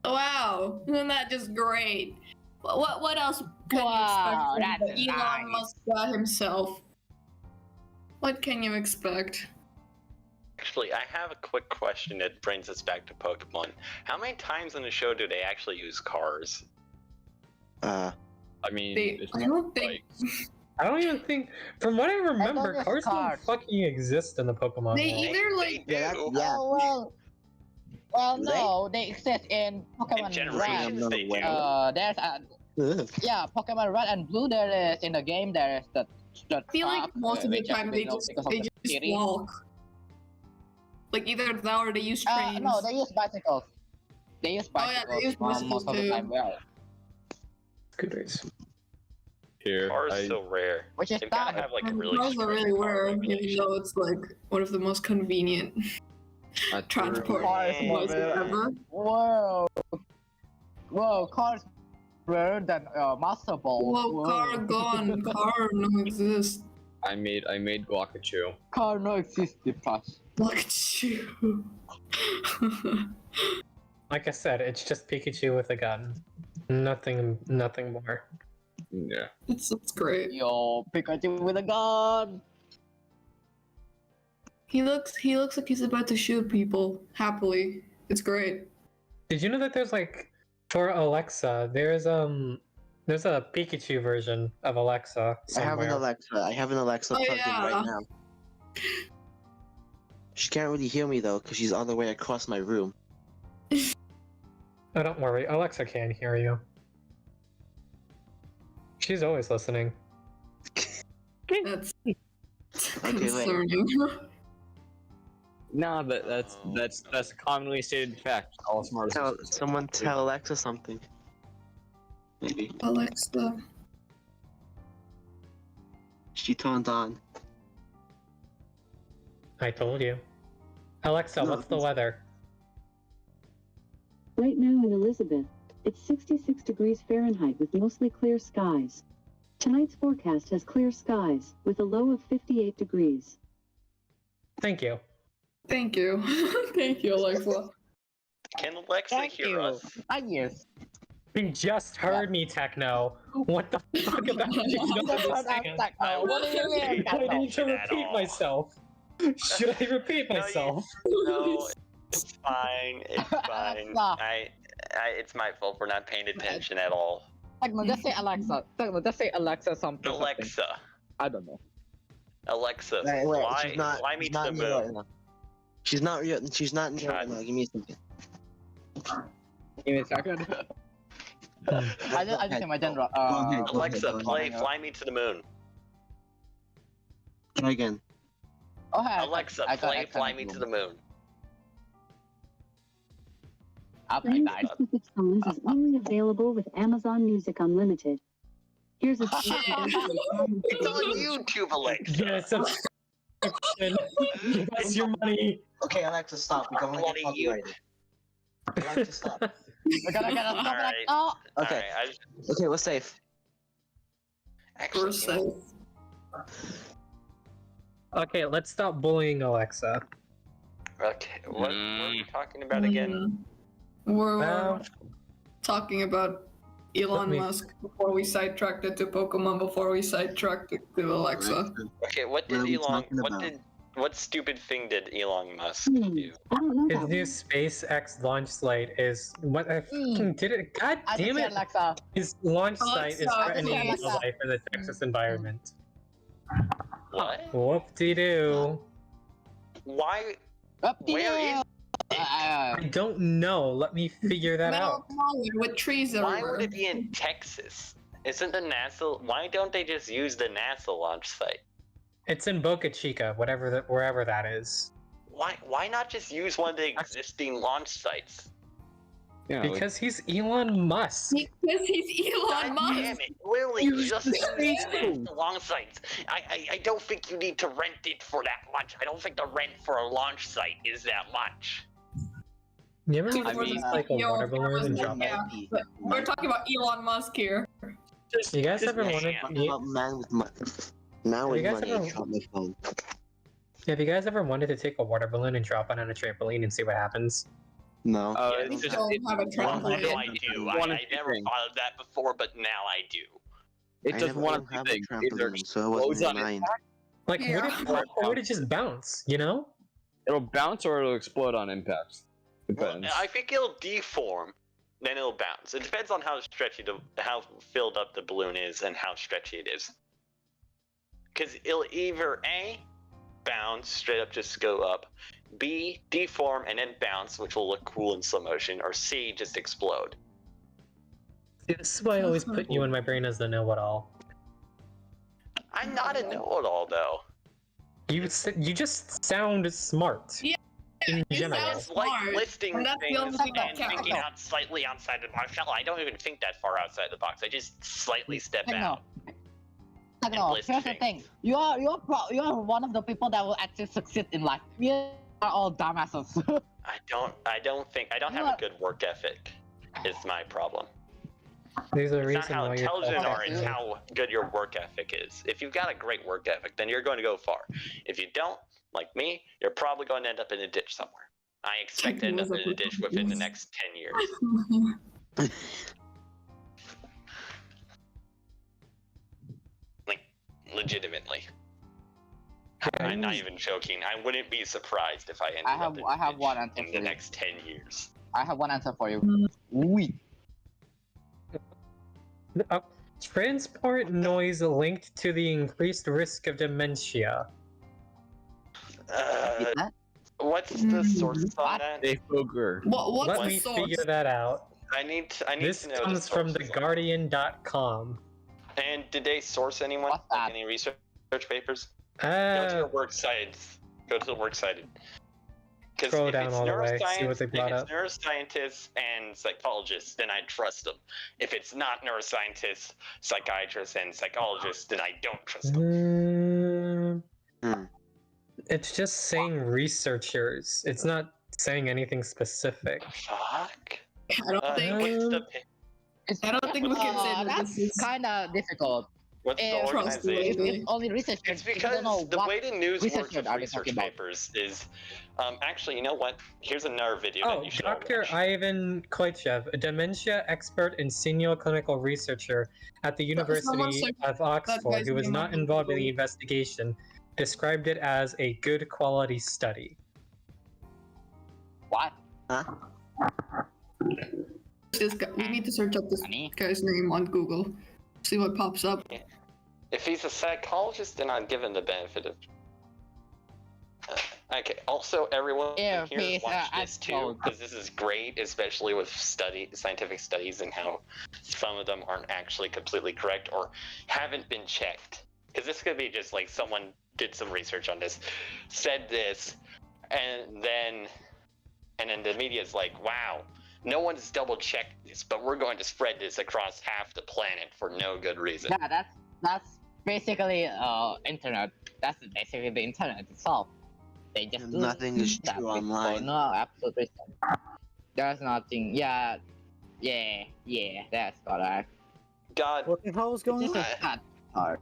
Wow, isn't that just great? What else can Wow, you expect from that's Elon nice. Musk by himself? What can you expect? Actually, I have a quick question that brings us back to Pokemon. How many times in the show do they actually use cars? I mean, it's I not don't think I don't even think, from what I remember, it's cars don't cars. fucking exist in the Pokemon they world. either like Yeah, do. yeah. Oh, well, Do they? no, they exist in In Pokemon Red. Generations, they do. There's a Pokemon Red and Blue. There is in the game. There is the I feel like truck, most of the which time they because just of the city. walk. Like either that or they use trains. No, they use bicycles. They use Oh, yeah, bicycles. they use bicycles most of the too. time. Well, Good days. here. Cars so rare. which is They've got to bad. have like a And really cars are strict really car rare, even regulation. though it's like one of the most convenient transport Cars devices are ever. Whoa, cars rarer than Master Ball. Whoa, car gone. Car no exist. I made Guacachu. Car no exist. Plus. Look at you. Like I said, it's just Pikachu with a gun. Nothing more. Yeah. It's great. Yo, Pikachu with a gun. He looks like he's about to shoot people happily. It's great. Did you know that there's like for Alexa, there's a Pikachu version of Alexa I have somewhere. an Alexa. I have an Alexa Oh, plugged in yeah. right now. She can't really hear me though, because she's all the way across my room. Oh, don't worry, Alexa can hear you. She's always listening. That's Okay, wait. concerning. No, but that's a commonly stated fact. All smart assistants. Someone tell Alexa something. Maybe. Alexa. She turned on. I told you. Alexa, No, what's the weather? Right now in Elizabeth, it's 66 degrees Fahrenheit with mostly clear skies. Tonight's forecast has clear skies with a low of 58 degrees. Thank you. Thank you. Thank you, Alexa. Can Alexa Thank hear you. us? Yes. You just heard me, Techno. What the fuck about you don't understand? What do you mean? I need to At repeat all. myself. Should I repeat No, you- myself? No, it's fine. It's fine. Alexa. It's my fault for not paying attention at all. Techno, just say Alexa. Techno, just say Alexa something. Alexa, I don't know. Alexa, Wait, she's not. fly me she's to not the in here right moon. now. She's not real. She's not in here right God. now. Give me a second. Give me a second. I just say my general. ahead, go Alexa, ahead. fly me to the moon. Try again. Oh, hey, Alexa, fly me to the moon. I Playing died. specific songs is only available with Amazon Music Unlimited. Here's a It's on YouTube, Alexa. Get a subscription. Give us your money. Okay, Alexa, stop. We're going to Bloody get copyrighted. Alexa, stop. We're gonna get a stop Alright. it. Oh, Okay. Alright, Okay, we're safe. actually, We're safe. Okay, let's stop bullying Alexa. Okay, what were we talking about again? We're Well, talking about Elon me- Musk before we sidetracked it to Pokemon, before we sidetracked it to Alexa. Okay, what What are did we Elon? talking about? What stupid thing did Elon Musk Hmm. do? I don't know his that new one. SpaceX launch site is what I fucking did it. God I just damn say it! Alexa. His launch site is Alexa, threatening Alexa. the life in the Texas environment. What? Whoop-de-doo. Why? Up to Where you. is? I don't know. Let me figure that Metal out. Tower with trees Why everywhere. would it be in Texas? Isn't the NASA? Why don't they just use the NASA launch site? It's in Boca Chica, wherever that is. Why not just use one of the existing launch sites? Yeah, Because he's Elon Musk. Because he's Elon God Musk. damn it! Literally, Use just the use space the station. launch sites. I don't think you need to rent it for that much. I don't think the rent for a launch site is that much. You ever Dude, want I to mean, use like a water balloon and drop it? Yeah, but we're talking about Elon Musk here. You guys ever yeah, wanted? yeah. Talking about man with money. Man with you guys money. ever- I dropped my phone. Have you guys ever wanted to take a water balloon and drop it on a trampoline and see what happens? No. Yeah, it's it's just don't it's have a one of Well, trampoline. two now I things. do. One I of two never things. thought of that before, but now I do. It's I just never one even of two have a things. Either trampoline, so it explodes wasn't on mine. impact, Like, Yeah. or would it just bounce? You know? it'll bounce or it'll explode on impact. Well, Depends. I think it'll deform, then it'll bounce. It depends on how stretchy how filled up the balloon is and how stretchy it is. Because it'll either A, bounce, straight up just go up, B, deform and then bounce, which will look cool in slow motion, or C, just explode. See, this is why I always put you in my brain as the know-it-all. I'm not a know-it-all, though. You just sound smart. Yeah, In you general. sound It's like smart, listing and that's the things only thing that and counts. thinking out slightly outside the box. Hell, I don't even think that far outside the box. I just slightly step Techno. out. Techno, list here's the things. thing. You're one of the people that will actually succeed in life. We are all dumbasses. I don't have a good work ethic. Is my problem. There's a It's not reason how why you're intelligent you are, it's Okay. how good your work ethic is. If you've got a great work ethic, then you're going to go far. If you don't, like me, you're probably going to end up in a ditch somewhere. I expect to end up in a ditch within the next 10 years. legitimately. I'm not even joking. I wouldn't be surprised if I ended I have up in I have Twitch one answer in for the you. next 10 years. I have one answer for you. We. Transport noise linked to the increased risk of dementia. Is that? What's the source on What? that? Dave Booger. What's Let the me source? figure that out. I need This to know comes the from sources on that. theguardian.com. And did they source anyone? What's that? Like any research papers? Go to the works site. Go to the works site. Because Scroll if down it's all the way, see what neuroscience, they if brought it's up. neuroscientists and psychologists, then I trust them. If it's not neuroscientists, psychiatrists, and psychologists, then I don't trust them. It's just saying researchers. It's not saying anything specific. Fuck. I don't think. What's the I don't think we can say that That's this is kind of difficult. what's the If organization? it's only research, It's you don't because know the what way the news research works with are they research talking about. papers is, actually, you know what? Here's another video that Oh, you should all Dr. watch. Ivan Koichev, a dementia expert and senior clinical researcher at the University like of that Oxford, guy's who was name not on involved in the Google. investigation, described it as a good quality study. What? We need to search up this guy's name on Google. See what pops up. If he's a psychologist, then I'd give him the benefit of. Okay. Also, everyone If here he's watch an this too, asshole. because this is great, especially with scientific studies and how some of them aren't actually completely correct or haven't been checked. Because this could be just like someone did some research on this, said this, and then the media's like, "Wow, no one's double checked this, but we're going to spread this across half the planet for no good reason." Yeah, that's basically internet. That's basically the internet itself. They just do Nothing is that true with online. no absolute reason. There's nothing. Yeah, that's correct. God, What the hell is going This on? is that hard.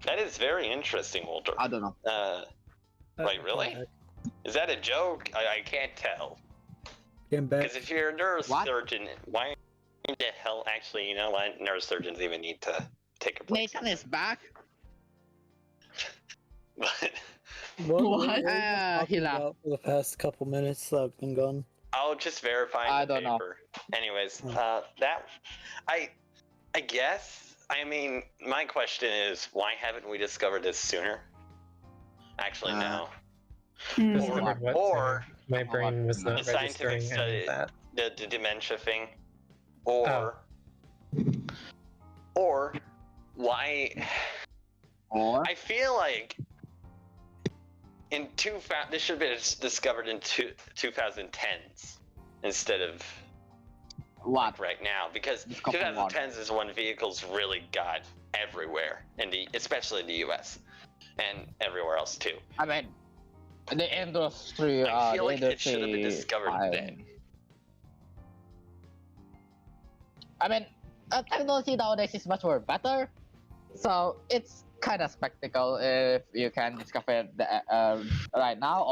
that is very interesting, Walter. I don't know. Wait, really? Is that a joke? I can't tell. Getting back. Because if you're a neurosurgeon, why the hell? Actually, you know what? Neurosurgeons even need to take a break. Nathan is back. But What? He left. For the past couple minutes that I've been gone. I'll just verify I the don't know. paper. Anyways, that I guess. I mean, my question is, why haven't we discovered this sooner? Actually, no. Discovered what Or sooner? My brain was not the scientific registering any of study, that. the dementia thing, or why? Or I feel like this should have been discovered in 2010s instead of what? right now, because Just couple 2010s is when vehicles really got everywhere, especially in the U.S. and everywhere else too. I mean, the industry. I feel the like it should have been industry, discovered then. I mean, technology nowadays is much more better, so it's kind of spectacle if you can discover it right now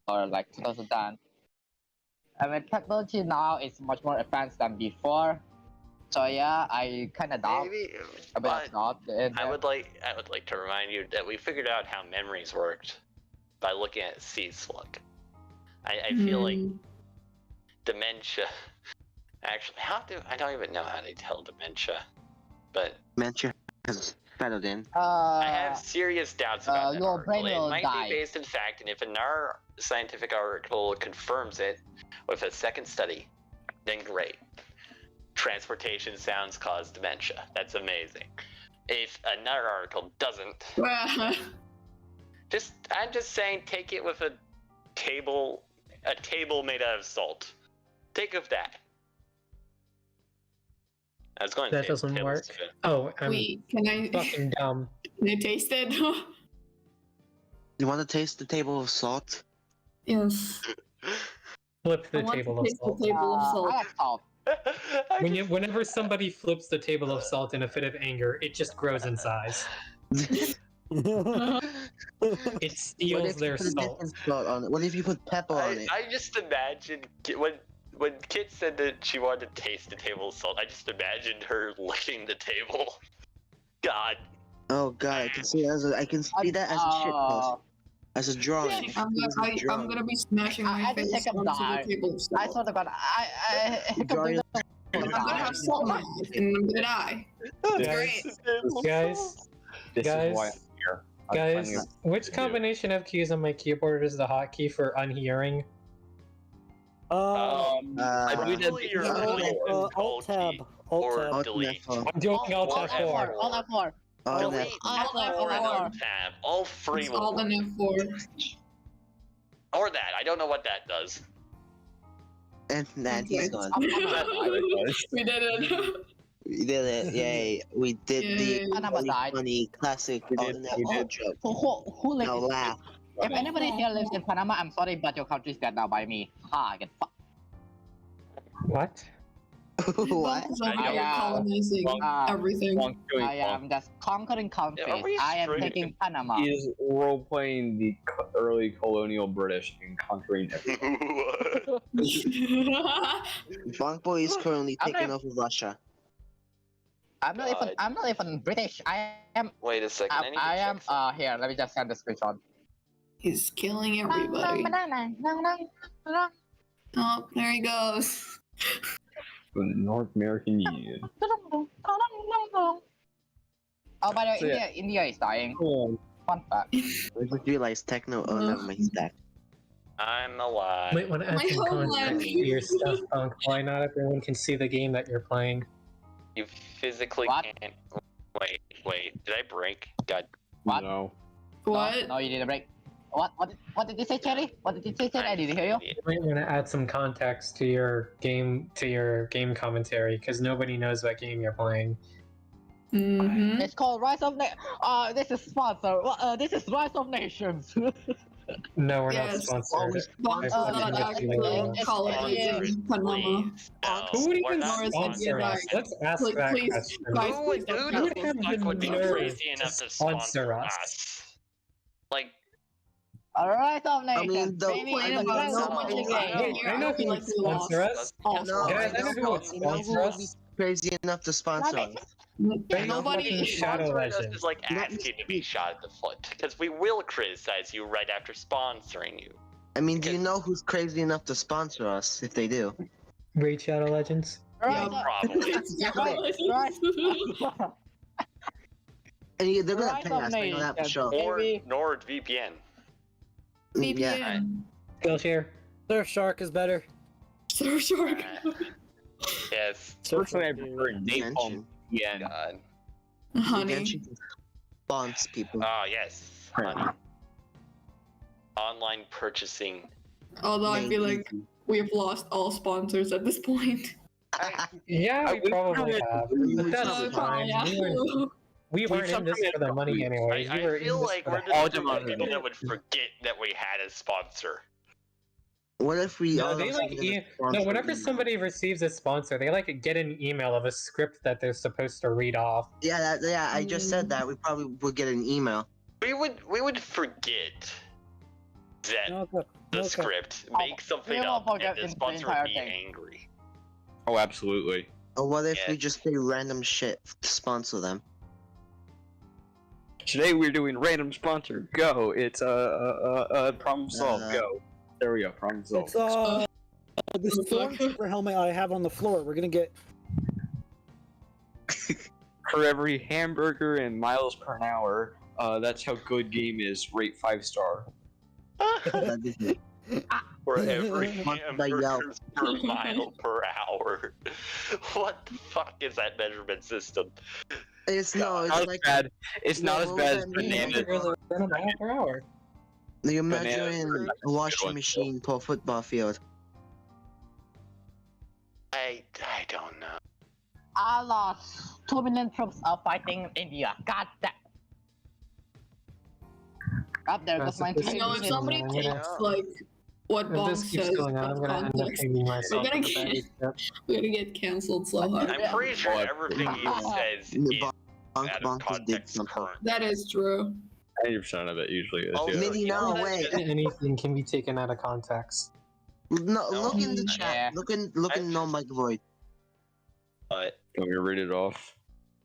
or like 2010. I mean, technology now is much more advanced than before, so yeah, I kind of doubt. Maybe, I but doubt I would like to remind you that we figured out how memories worked by looking at sea slug. I feel like dementia. Actually, I don't even know how they tell dementia, but Dementia has settled in. I have serious doubts about that your article. brain It will might die. be based in fact, and if another scientific article confirms it with a second study, then great. Transportation sounds cause dementia. That's amazing. If another article doesn't, I'm just saying, take it with a table made out of salt. Think of that. I was going to That say doesn't table work. spoon. Oh, I'm Wait, can I fucking dumb. can I taste it? You want to taste the table of salt? Yes. Flip I the want table to of taste salt. the table of I salt. like salt. Whenever somebody flips the table of salt in a fit of anger, it just grows in size. It steals their salt. What if you put pepper on it? I just imagined when Kit said that she wanted to taste the table of salt, I just imagined her licking the table. God. Oh god, I can see that as I can see that as a shit post. As a drawing. I'm gonna be smashing my I just face take a onto the die. table. I swear to God, I Drawing I'm gonna have salt in my eyes and I'm gonna die. It's great. Guys, This Guys, is why I'm here. I'm guys, finding which combination of keys on my keyboard is the hotkey for unhearing? I believe that Probably your Alt tab. Alt or tab. delete. I'm doing Alt F4. All F4. Oh, Delete, that. F4, and F4. Alt-Tab. All three It's will all work. an F4. Or that. I don't know what that does. And then he's gone. We did it. We did it, yay. We did Yay. the Panama died. funny classic We did, alternate we did. joke. Who lives? Now laugh. If anybody here lives in Panama, I'm sorry, but your country is dead now by me. Ha, get fucked. What? What? So we are colonizing Uh, everything. Wonk doing I am just conquering countries. are we I am straight? taking Panama. He is role playing the early colonial British and conquering everything. Bonk Boy is currently I'm taking not- over Russia. I'm not even British. I am. Wait a second. I need to I check am. something. Here, let me just send the screenshot. He's killing everybody. Oh, there he goes. The North American Union. Oh, by the way, So, yeah. India is dying. Oh, Fun fact. I just realized techno. Oh, never mind, he's back. I'm alive. Might want to add My some homeland. context to your stuff, Punk. Why not everyone can see the game that you're playing? You physically What? can't. Wait. Did I break? God. What? no. What? No, you didn't break. What did you say, Cherry? What did you say, Cherry? I didn't hear you. You might want to add some context to your game commentary because nobody knows what game you're playing. Mm-hmm. It's called Rise of this is sponsor. This is Rise of Nations. No, we're Yes. not sponsored. Bonk I does not fucking actually it's- colonizing Panama. Who would we're even not sponsor Nor us? is it Let's ask Please- that please, question. guys, Who would please do don't would this? have Like, the would be nerve crazy to enough to sponsor sponsor us? us? Like, Rise of I mean, Nations. though, Baby, I in mean, the no, world I of the know- game. Hey, I know who would sponsor us. No, Guys, I know who would you know who sponsor would be us. crazy enough to sponsor us. Nobody. fucking Shadow sponsoring us Legend. is like Let me asking to be shot at the foot, because we will criticize you right after sponsoring you. I mean, do you know who's crazy enough to sponsor us if they do? Raid Shadow Legends. Rise Yeah, of- Probably. And they're gonna Rise pay of us, I know that for Nations. sure. Or Baby. NordVPN. Yeah. VPN. Skillshare. Surfshark is better. Surfshark. Yes. Personally, I Surfshark prefer is- Napalm. Yeah. God. Honey. Genshin spawns people. Oh, yes. Honey. Online purchasing. Although I feel like we have lost all sponsors at this point. Yeah, we we probably probably- have. we But were that's just- fine. We weren't in this for the money anyways. I We were in feel this like for we're the the all type of people demographics. that would forget that we had a sponsor. What if we No, all they of a like sudden no. sponsor Whenever email? somebody receives a sponsor, they like get an email of a script that they're supposed to read off. Yeah, I just said that. We probably would get an email. We would forget that Okay. the okay. script, Oh, make something we up, won't and forget the the sponsor entire would be thing. angry. Oh, absolutely. Or what if we Yeah. just say random shit to sponsor them? Today we're doing random sponsor. Go. It's problem solved. Go. There we go. Problem solved. It's this stormtrooper helmet I have on the floor. We're gonna get. For every hamburger and miles per hour, that's how good game is. Rate 5-star. That'd be good. For every Sponsored by Yelp. hamburgers per mile per hour. What the fuck is that measurement system? It's no, Not it's as like bad. It's not as what bad would as that mean? bananas. Hamburgers are in a mile per hour. you're Bananas measuring are a a good washing one. machine per football field. I don't know. Allah, 2 million troops are fighting India. God damn. Up there goes my That's a You know, if Yeah, somebody I'm takes gonna- like what If Bonk this keeps says going on, I'm out of gonna end up context, hanging myself. gonna with a get- bag of chips. we're gonna get canceled so hard. I'm pretty sure But- everything he says is Bonk out of Bonk just did context something. current. That is true. 90% of it usually is. Oh, yeah. Mini, you know no, that- wait. Anything can be taken out of context. No, No. look in the Yeah. chat. Look in no mic void. But Can we read it off?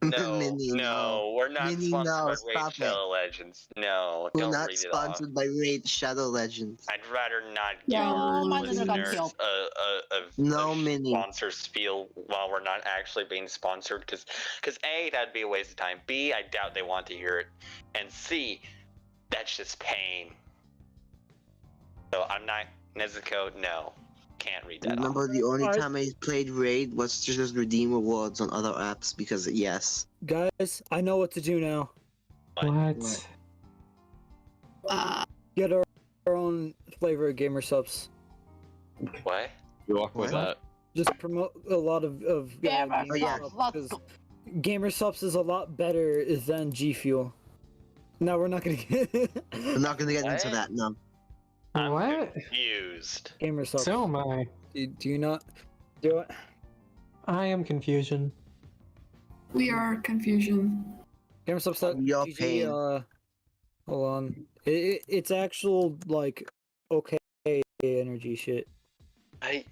No, Mini, no, we're not Mini, sponsored no, by stop Raid Shadow Legends. No, We're don't not read it off. sponsored by Raid Shadow Legends. I'd rather not give Yeah, our my internet got listeners killed. No, a Mini. sponsor spiel while we're not actually being sponsored, because A, that'd be a waste of time. B, I doubt they want to hear it, and C, that's just pain. So I'm not Nezuko. No, can't read that off. Remember, the only Alright. time I played Raid was to just redeem rewards on other apps because yes. Guys, I know what to do now. What? Get our own flavor of gamer subs. What? Good luck with What? that. Just promote a lot of Gamer Oh, yeah. subs, let's because go. gamer subs is a lot better than G Fuel. No, we're not gonna get I'm not gonna get into What? that, no. I'm What? confused. gamer subs. So am I. Do you not do it? I am confusion. We are confusion. Gamer subs. Your GG, pain. hold on. It's actual like okay energy shit. I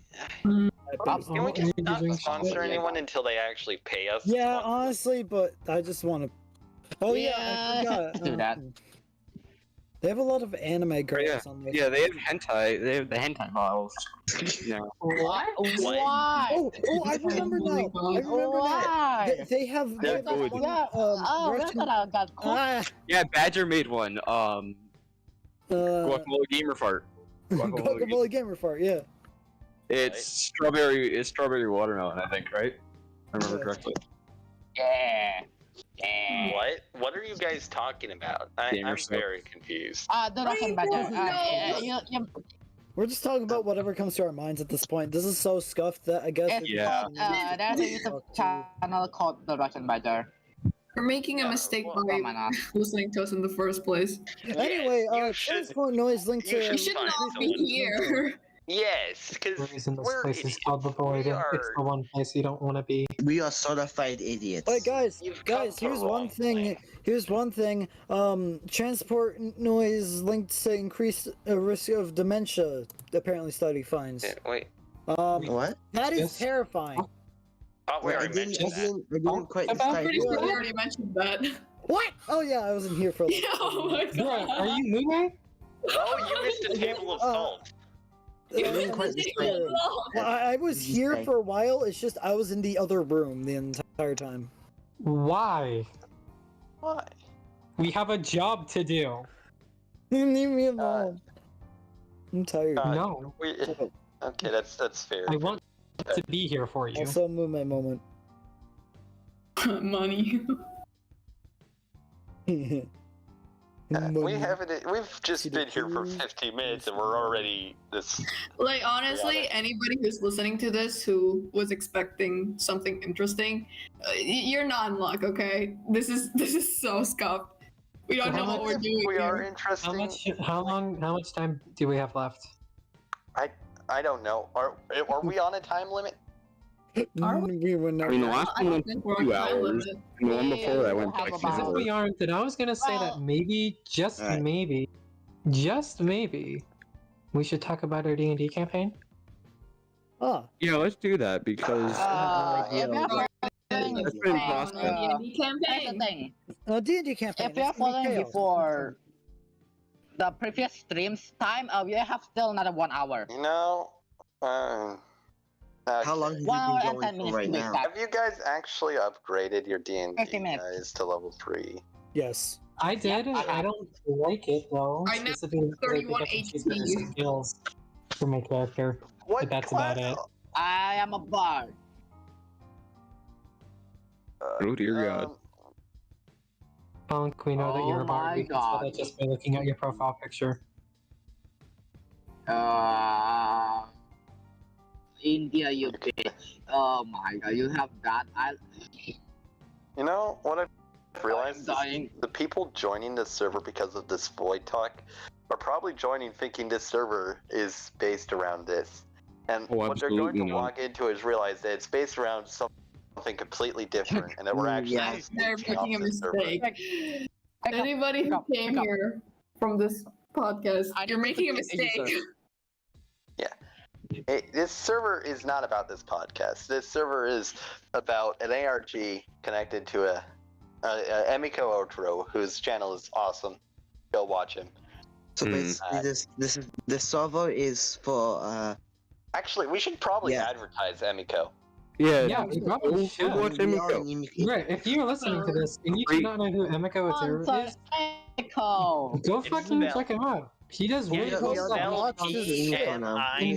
Mm. I think. can we just not Using sponsor shit. anyone until they actually pay us? to Yeah, sponsor? honestly, but I just want to. Oh yeah, I Yeah, forgot. do that. They have a lot of anime girls on there. Yeah, they have hentai. They have the hentai models. Yeah. Why? Oh, I remember now. I remember now. Why? They have. They're that good. one, Yeah. Oh, Russian- that's what I got caught. Ah, Yeah, Badger made one. Guacamole Gamer Fart. Guacamole Gamer Fart. Yeah. It's strawberry. It's strawberry watermelon, I think, right? If I remember correctly. Yeah. Yeah. What are you guys talking about? Gamer I'm stuff. very confused. The Russian badger. don't know. We're just talking about whatever comes to our minds at this point. This is so scuffed that I guess. It's Yeah. called, there's a YouTube channel called the Russian badger. We're making a Yeah, mistake well, by Oh my god. listening to us in the first place. Anyway, you should- transport noise linked you to. We should Fine, not so be let's- here. Yes, The because reason this we're place is idiots. called the Void, We and it's are- the one place you don't want to be. We are certified idiots. Wait, guys, You've come guys, to here's the one wrong thing. place. Here's one thing. Transport noise linked to increased risk of dementia. Apparently, study finds. Yeah, wait. What? That is Yes. terrifying. Oh, we I already didn't, mentioned I that. didn't, I didn't quite About decide. Pretty sure Yeah. we already mentioned that. What? Oh yeah, I wasn't here for. A little- Oh my Bro, god. are you moving? Oh, you missed a table of salt. I didn't quite decide. Well, I was Did you here say? for a while. It's just I was in the other room the entire time. Why? Why? We have a job to do. Leave me alone. I'm tired. No, Okay, that's fair. I want to be here for you. Also, move my moment. Money. We've just been here for 15 minutes and we're already this. Like honestly, anybody who's listening to this who was expecting something interesting, you're not in luck. Okay, this is so scuffed. We don't know what we're doing. We are here. interesting. How much time do we have left? I don't know. Are we on a time limit? Are we were I not. mean, the last I one don't went think we're on 2 time hours. limit. And the one before that went Have like about- 6 Because if we hours. aren't, then I was gonna say that Well- maybe, just Alright. maybe, we should talk about our D&D campaign. Ah, Yeah, let's do that because If you're following That's been thing, processed. D&D here's the campaign. thing. D&D campaign. If you're it's gonna be following chaos. before the previous streams time, we have still another 1 hour. You know, How long have you 1 hour been and 10 going for minutes right to be now? exact. have you guys actually upgraded your D&D 50 minutes. guys to level 3? Yes. I did. I I have. don't like it though. I know Specifically because I think 31 I can choose better HP. skills for my character. What that's about it. I am a bard. Oh dear God. Um, Punk, we know that you're Oh a bard. my We can tell God. that just by looking at your profile picture. India, you bitch. Oh my god, you have that. You know what I've realized? Is dying. the people joining this server because of this void talk are probably joining thinking this server is based around this. And Oh, what they're going to absolutely not. walk into is realize that it's based around something completely different and that we're actually Yes. They're teaching off making a this server. mistake. Anybody who came here from this podcast, I you're didn't making a think it mistake. is, This server is not about this podcast. This server is about an ARG connected to a Emiko Otro, whose channel is awesome. Go watch him. So basically, this server is for Actually, we should probably advertise Emiko. Yeah, we probably Go should. watch Emiko. Right, if you're listening to this and you do not know who Emiko Otero is, go fucking check him out. He does weird cool stuff. I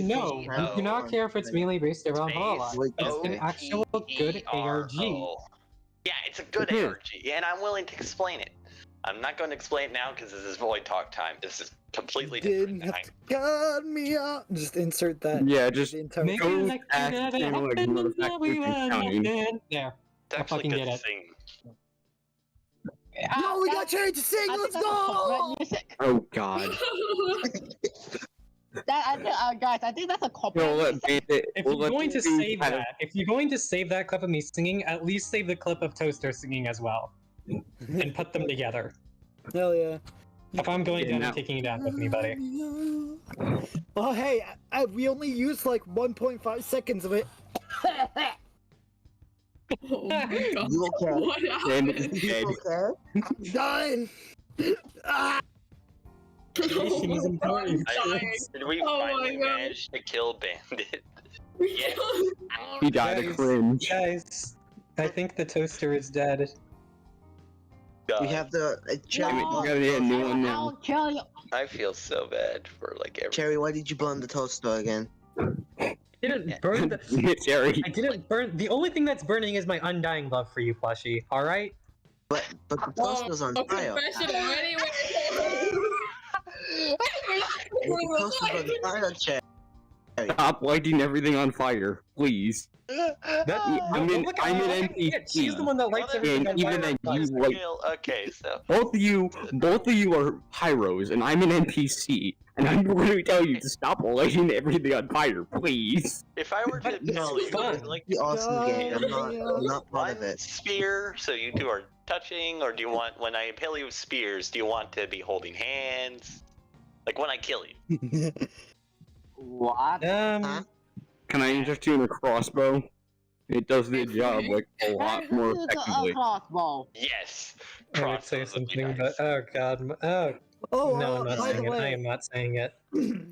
know, you do not care if it's mainly based around Hololive. It's an actual good ARG. Yeah, it's a good ARG, and I'm willing to explain it. I'm not going to explain it now because this is void talk time. This is completely different. Didn't have to cut me out. Just insert that. Yeah, just the entire Make go it like ask that channel like happened motherfucker until we keep were counting. nothing. There, It's I actually fucking good get to it. sing. No, we got Cherry to sing. Let's go. Oh god. Guys, I think that's a We'll let Bandit. If we'll you're let going to Bandit save have- that, if you're going to save that clip of me singing, at least save the clip of Toaster singing as well, and put them together. Hell yeah. If I'm going Yeah, down no. and taking it down with anybody. Oh hey, we only used like 1.5 seconds of it. Oh my god. You okay? What Bandit happened? is dead. Okay. I'm dying. Ah! Creation is important. Did we Oh finally my God. manage to kill Bandit? Yes. He died of Guys, cringe. Guys, I think the Toaster is dead. We have the Cherry. We gotta get a new one now. I'll kill you. I feel so bad for like every. Cherry, why did you burn the toaster again? Didn't burn the. Jerry. I didn't burn. The only thing that's burning is my undying love for you, plushie. All right. But the toaster's on Oh, fire. confession anyway. The toaster's on fire, Cherry. Stop lighting everything on fire, please. I'm in NPC. She's the one that lights everything on even fire. then you like Okay, so both of you are pyros, and I'm an NPC, and I'm going to tell you to stop lighting everything on fire, please. if I were to No, tell you, fun. like The awesome game. I'm not part of one it. spear, so you two are touching, or do you want when I impale you with spears? Do you want to be holding hands? Like when I kill you? What? Huh? Can I interest you in a crossbow? It does the job like a lot more effectively. Crossbow. Yes. I would say Crossbows would be something, nice. but oh god, oh Oh, no, I'm not by the saying it. I way, am not saying it.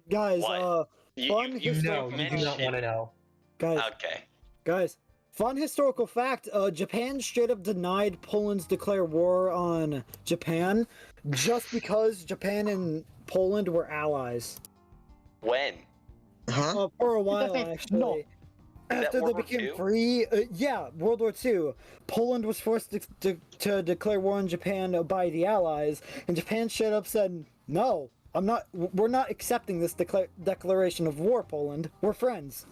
guys, What? fun No, historical you do not want to know. guys, Okay. guys, fun historical fact, Japan straight up denied Poland's declare war on Japan just because Japan and Poland were allies. When? Huh? For a while, Because they- actually. no. After they World War became II? free, yeah, World War II. Poland was forced to declare war on Japan by the Allies, and Japan straight up said, "No, we're not accepting this declaration of war, Poland. We're friends."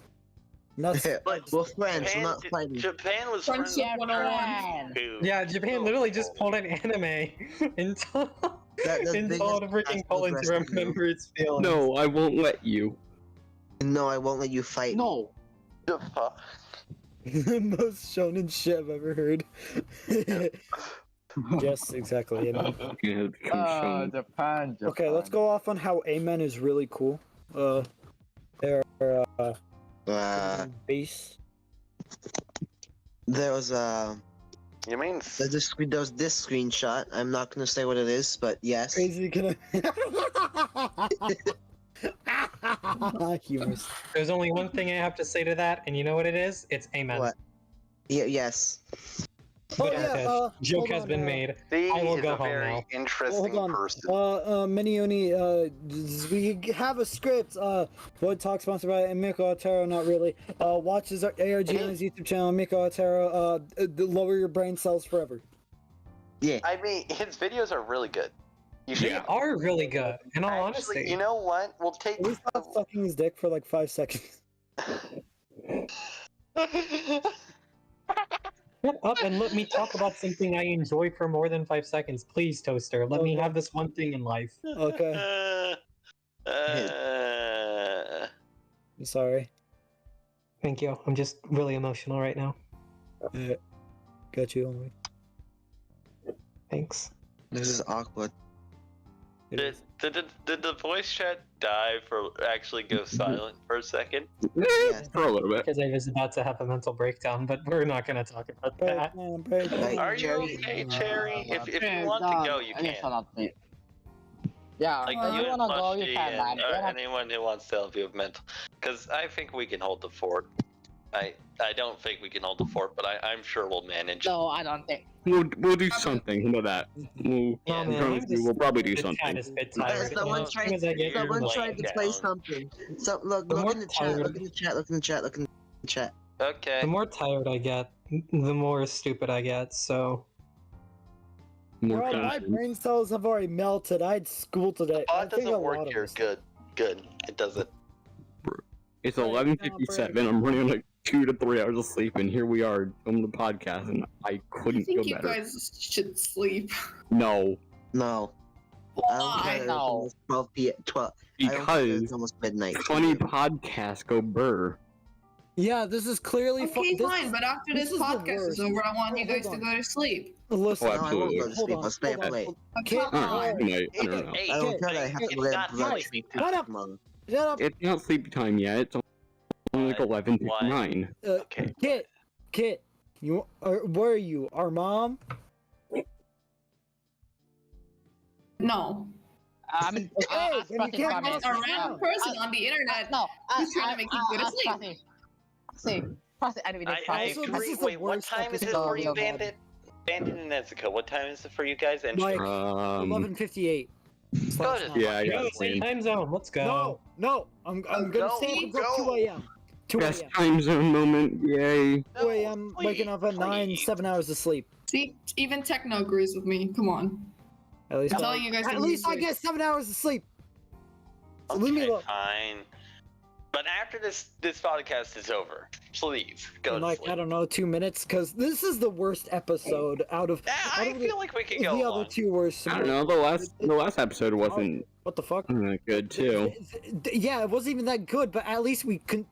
And that's We're friends, we're not fighting. Japan was friends Friendship with 101. who? Yeah, Japan literally just pulled an anime and told That's and told biggest freaking Poland to aggressive move. remember its feelings. No, I won't let you. No, I won't let you fight. No. The fuck? most shonen shit I've ever heard. Yes, exactly. Amen. Japan. Okay, let's go off on how Amen is really cool. Their base. There was You mean? there was this screenshot. I'm not gonna say what it is, but yes. Crazy, can I? Humorous. There's only one thing I have to say to that, and you know what it is? It's amen. What? Yeah, yes. Oh But yeah, okay, joke hold has on, been made. He I will is go a home very now. interesting hold on. person. Minioni, we have a script. Void Talk sponsored by Miko Otero, not really. Watches ARG on his YouTube channel, Miko Otero. Lower your brain cells forever. Yeah. I mean, his videos are really good. You should They are really good, in all actually. honesty. You know what? We'll take. At least stop sucking his dick for like 5 seconds. Shut up and let me talk about something I enjoy for more than 5 seconds, please, Toaster. Let me have this one thing in life. Okay, I'm sorry. Thank you. I'm just really emotional right now. Got you. Homie. Thanks. This is awkward. It Did, is. did the voice chat die for actually go silent for a second? Yes. For a little bit. Because I was about to have a mental breakdown, but we're not going to talk about that. Like, Are you Jerry- okay, Cherry? If you want no, to go, you I guess can. not me. Yeah, Like if you you and wanna go, you Lushy can, man. and You're not- anyone who wants to help you with mental. Because I think we can hold the fort. I don't think we can hold the fort, but I'm sure we'll manage. No, I don't think. We'll do something. You know that. We'll, Yeah, man, I'm just we'll probably do the something. tiniest bit But tired. someone and as tried, soon as I get someone like, tried to down. play something. So look The more in the chat. tired- Look in the chat. Look in the chat. Look in the chat. Okay. the more tired I get, the more stupid I get. So More Bro, my questions. brain cells have already melted. I had school today. I Bot think a doesn't lot work of here. us- Good. Good. It doesn't. It's Right, 11:57. I'm running like 2 to 3 hours of sleep, and here we are on the podcast, and I I couldn't think feel you better. guys should sleep. No, No. I don't care. Why? It's No. almost 12 p.m. 12. I don't care. because It's almost midnight. funny podcasts go burr. Yeah, this is clearly Okay, this fine, is- but after this this is the podcast is worst. over, I want you Hold guys to on. go to sleep. Listen, Oh, No, I won't go to absolutely. sleep. Hold I'll stay on, up late. Okay, Come on. Tonight, I don't know. Hey, I don't Okay, care that I have to it's go to not lunch. sleepy Shut up. tomorrow. shut up. It's not sleepy time yet. It's only like What? 11:59. Okay. Kit, you where are you? Our mom? No. I mean, Okay, then you can't Just a random person on the internet No, who's trying to make you go to sleep. See, anyway, I Also, this agree. is the Wait, what worst time is it episode for you, of- Bandit? Bandit and Nezuko, what time is it for you guys? And Like- 11:58. Go to- Yeah, I yo, got same planned. time zone. Let's go. No, I'm gonna Go, stay up until go. 2 a.m. 2 Best a.m. time zone moment. Yay. 2 a.m. Waking up at 9, please. 7 hours of sleep. See, even Techno agrees with me. Come on. At least I'm telling you guys to At go to least I sleep. get 7 hours of sleep. So leave me Okay, alone. fine. But after this podcast is over, please go In to like sleep. I don't know 2 minutes because this is the worst episode out of. I feel like we could the go other on. 2 worst. I don't know. The last episode wasn't What the fuck? that good too. Yeah, it wasn't even that good, but at least we can.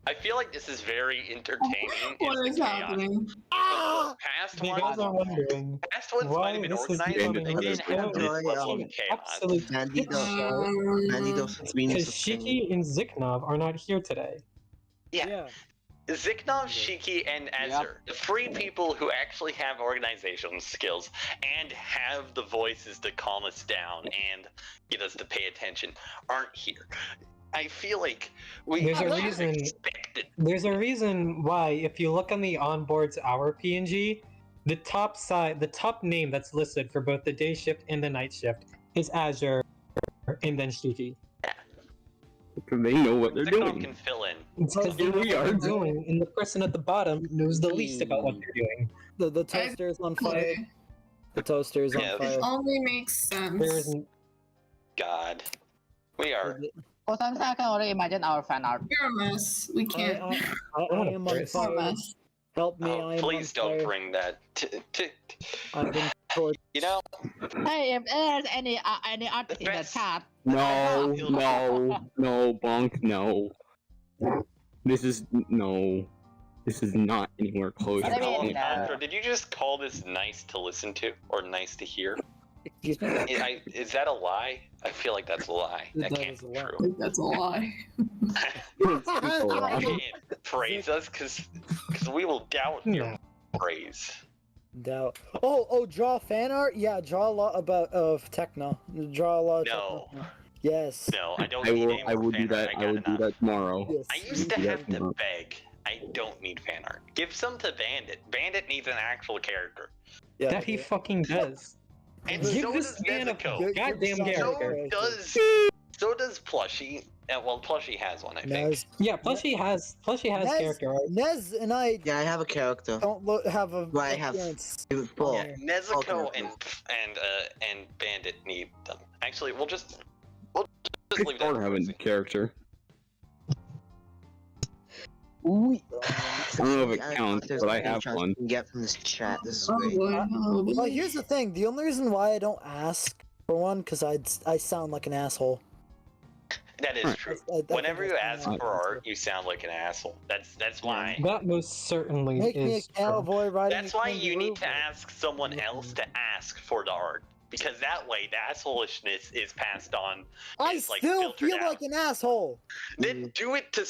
I feel like this is very entertaining. What in is the chaos. happening? Past If you ones, guys are wondering past ones why might have been this is organized, becoming but they a didn't have this story, level of chaos. absolute Bandidos because Shiki and Ziknov are not here today. Yeah. Ziknov, Shiki, and Azar, the three people who actually have organizational skills and have the voices to calm us down and get us to pay attention, aren't here. I feel like we There's a should reason- expect it. There's a reason why, if you look on the onboard's hour PNG, the top name that's listed for both the day shift and the night shift is Azure, and then Shiki. They know what they're Ziknov doing. can fill in. It's because they Here know we what are. they're doing, and the person at the bottom knows the least about what they're doing. The toaster is on fire. Okay. The toaster is on Yeah. fire. It only makes sense. There isn't. God. We are. For some second, I can already imagine our fan art. You're a mess. We can't. I am on You're You're a fire. mess. Help me! Oh, I am please on don't fire. bring that to I've been tortured. you know, Hey, if there's any artist in the Best- chat, No, no, Bonk, no. This is not anywhere close. What do you to mean, Alejandro, did you just call this nice to listen to or nice to hear? Excuse me. Is that a lie? I feel like that's a lie. That That can't is a be lie. true. I think that's a lie. You can't praise us because we will doubt your No. praise. Doubt. Oh, draw fan art? Yeah, draw a lot of techno. Draw a lot of No. techno. Yes. No, I don't I need will. any I more will do fan that. art. I will got do enough. that tomorrow. Yes. I used to do that have to tomorrow. beg. I don't need fan art. Give some to Bandit. Bandit needs an actual character. Yeah. That he fucking does. And Give so this does man a Nezuko. goddamn Good So character. does Plushie. Well, Plushie has one, I think. Nez, Yeah, Plushie has Nez- character art. Nez and I Yeah, I have a character. don't have a Well, I have- appearance. Full. Yeah, Nezuko Okay. and Bandit need them. Actually, we'll just leave that. Or have a character. We, I don't know if it counts, but I have one. You can get from this chat. This is Oh great. boy. Oh boy. well, here's the thing. The only reason why I don't ask for one, because I sound like an asshole. That is true. I think Whenever you that's ask my for answer. art, you sound like an asshole. That's why. That most certainly Make me a is true. cowboy riding That's a why you need to kangaroo. ask someone else to ask for the art. because that way the assholishness is passed on. I is, like, still filtered feel out. like an asshole. Then do it to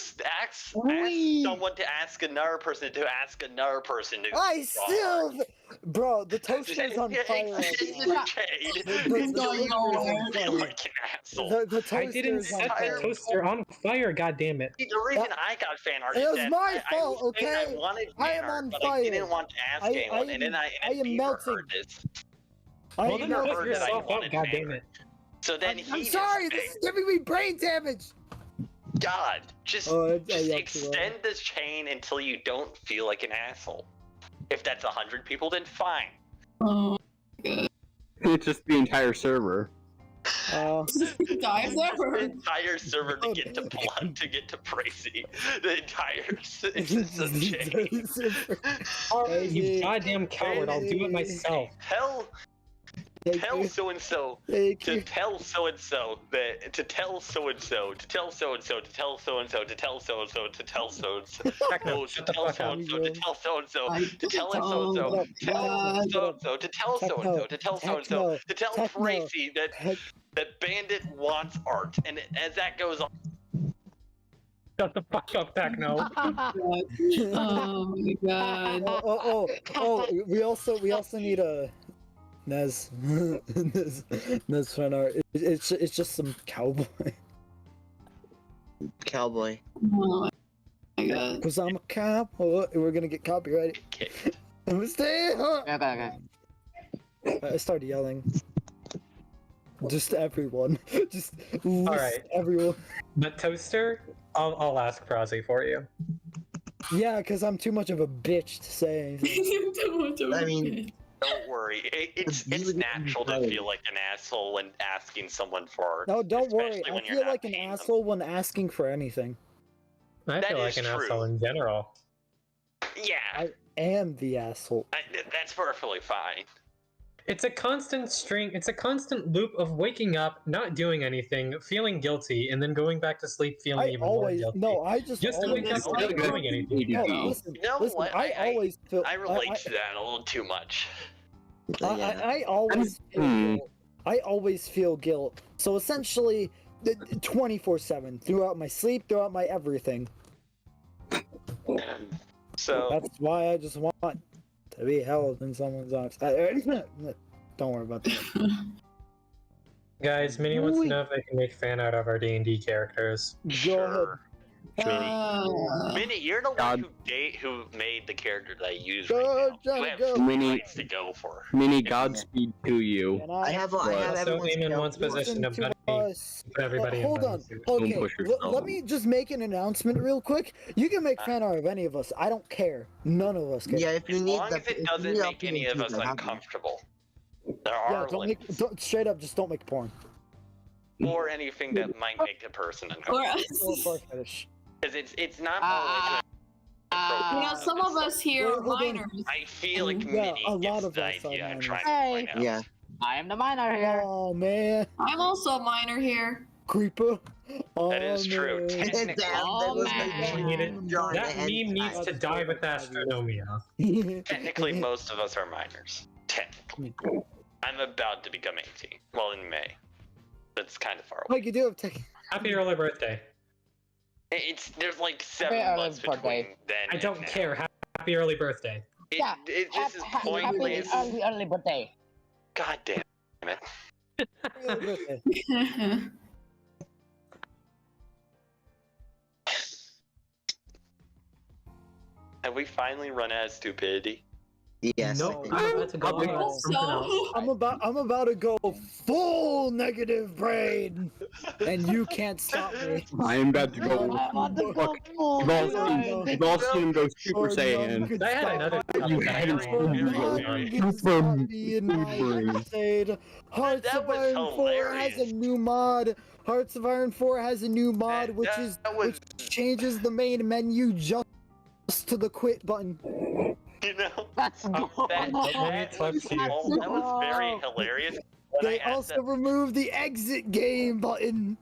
ask Wee. someone to ask another person to ask another person to. I still, bro, the toaster's on Yeah, fire right exactly, now. Jade. The It's toaster you is on don't feel fire. like an asshole. The I toaster didn't is on set the fire. toaster on fire, goddammit. The reason I got fan art It is was that my I fault, was saying okay? I wanted I fan am art, on but fire. I didn't want to ask I anyone, and then am Beaver melting. heard this. I Well, am then melting. put heard that I yourself up, wanted fan goddammit. art. So then I'm he sorry, just this is giving me brain damage. God, just Oh, I just yelled too extend this chain until you don't feel like an asshole. If that's 100 people, then fine. Oh, It's just the entire server. dive The there. entire server to get to Blunt, to get to Pricey. The entire it's a chain. Alright, you goddamn coward, I'll do it myself. Tell so and so to tell so and so that to tell so and so to tell so and so to tell so and so to tell so and so to tell so and so Techno, to shut the tell fuck so up. and so to tell so and so to tell so and so tell so and so to tell so and so to tell so and so to tell Techno. Tracy that Bandit wants art, and as that goes on. Shut the fuck up, Techno. Oh my god. Oh, we also need a Nez Nez fan art. It's just some cowboy. Cowboy. Oh my god. Cause I'm a cowboy. We're gonna get copyrighted. I'm staying. Okay. I started yelling. Just everyone. Just Alright. everyone. The toaster, I'll ask Prozzy for you. Yeah, cause I'm too much of a bitch to say anything. I mean, Don't worry, it's natural to feel like an asshole when asking someone for art. No, don't worry. especially I when you're feel not like an paying them. asshole when asking for anything. I That feel like is an true. asshole in general. Yeah, I am the asshole. that's perfectly fine. It's a constant string, it's a constant loop of waking up, not doing anything, feeling guilty, and then going back to sleep feeling I even more always guilty. I just Just to always wake up feel without good. doing anything. No, ADD. listen, You know listen, what? I always feel I relate to that a little too much. I always feel guilt. I always feel guilt. So essentially 24/7 throughout my sleep, throughout my everything. So That's why I just want to be held in someone's arms. Don't worry about that. Guys, Minnie wants to know if they can make fan out of our D&D characters. sure. Uh, Minnie, you're the one God. who made the character that I use Go, right now. Johnny, You have go. free Minnie. rights to go for. Mini Godspeed to you. And I have Also, everyone's aim in one's character. position listen of to buddy. us. Put everybody in Hold on. buddy suit. Okay, push let yourself. me just make an announcement real quick. You can make fan art of any of us. I don't care. None of us care. Yeah, if you As need long the, as it if you doesn't need make any of us opportunities, I have them. uncomfortable. There Yeah, are don't make limits. straight up. Just don't make porn. Or anything that might make a person uncomfortable. Or far fetish. Because it's not always you know, some of us here Wait, are hold on. minors. I feel like Yeah, Minnie a lot gets of the us are idea I'm minors. trying Hey. to point out. Yeah. I am the miner here. Oh man, I'm also a minor here. creeper. Oh, That is true. man. Damn, that was man. my Needed- drawing That the end meme needs time. to die with astronomia. Technically, most of us are minors. Technically. I'm about to become 18. Well, in May. That's kind of far away. Like you do have tech. Happy early birthday. There's like 7 Happy months early between birthday. then I and don't now. care. Happy early birthday. It just is pointless. Happy early birthday. God damn it. Happy birthday. Have we finally run out of stupidity? Yes. No, I I'm about to go Probably on with something else. I'm about to go full negative brain, and you can't stop me. I am about to go. I want to go Fuck. full. You've all seen him go Super Or Saiyan. none could I had stop another me. topic You that I had really it. wanted to None bring up. can stop me in my Super. crusade. Hearts That of was Iron 4 has a hilarious. new mod. Hearts of Iron 4 has a new mod, That- which that was- changes the main menu just to the quit button. You know? Let's go. That was very hilarious. When They I asked also removed the exit game button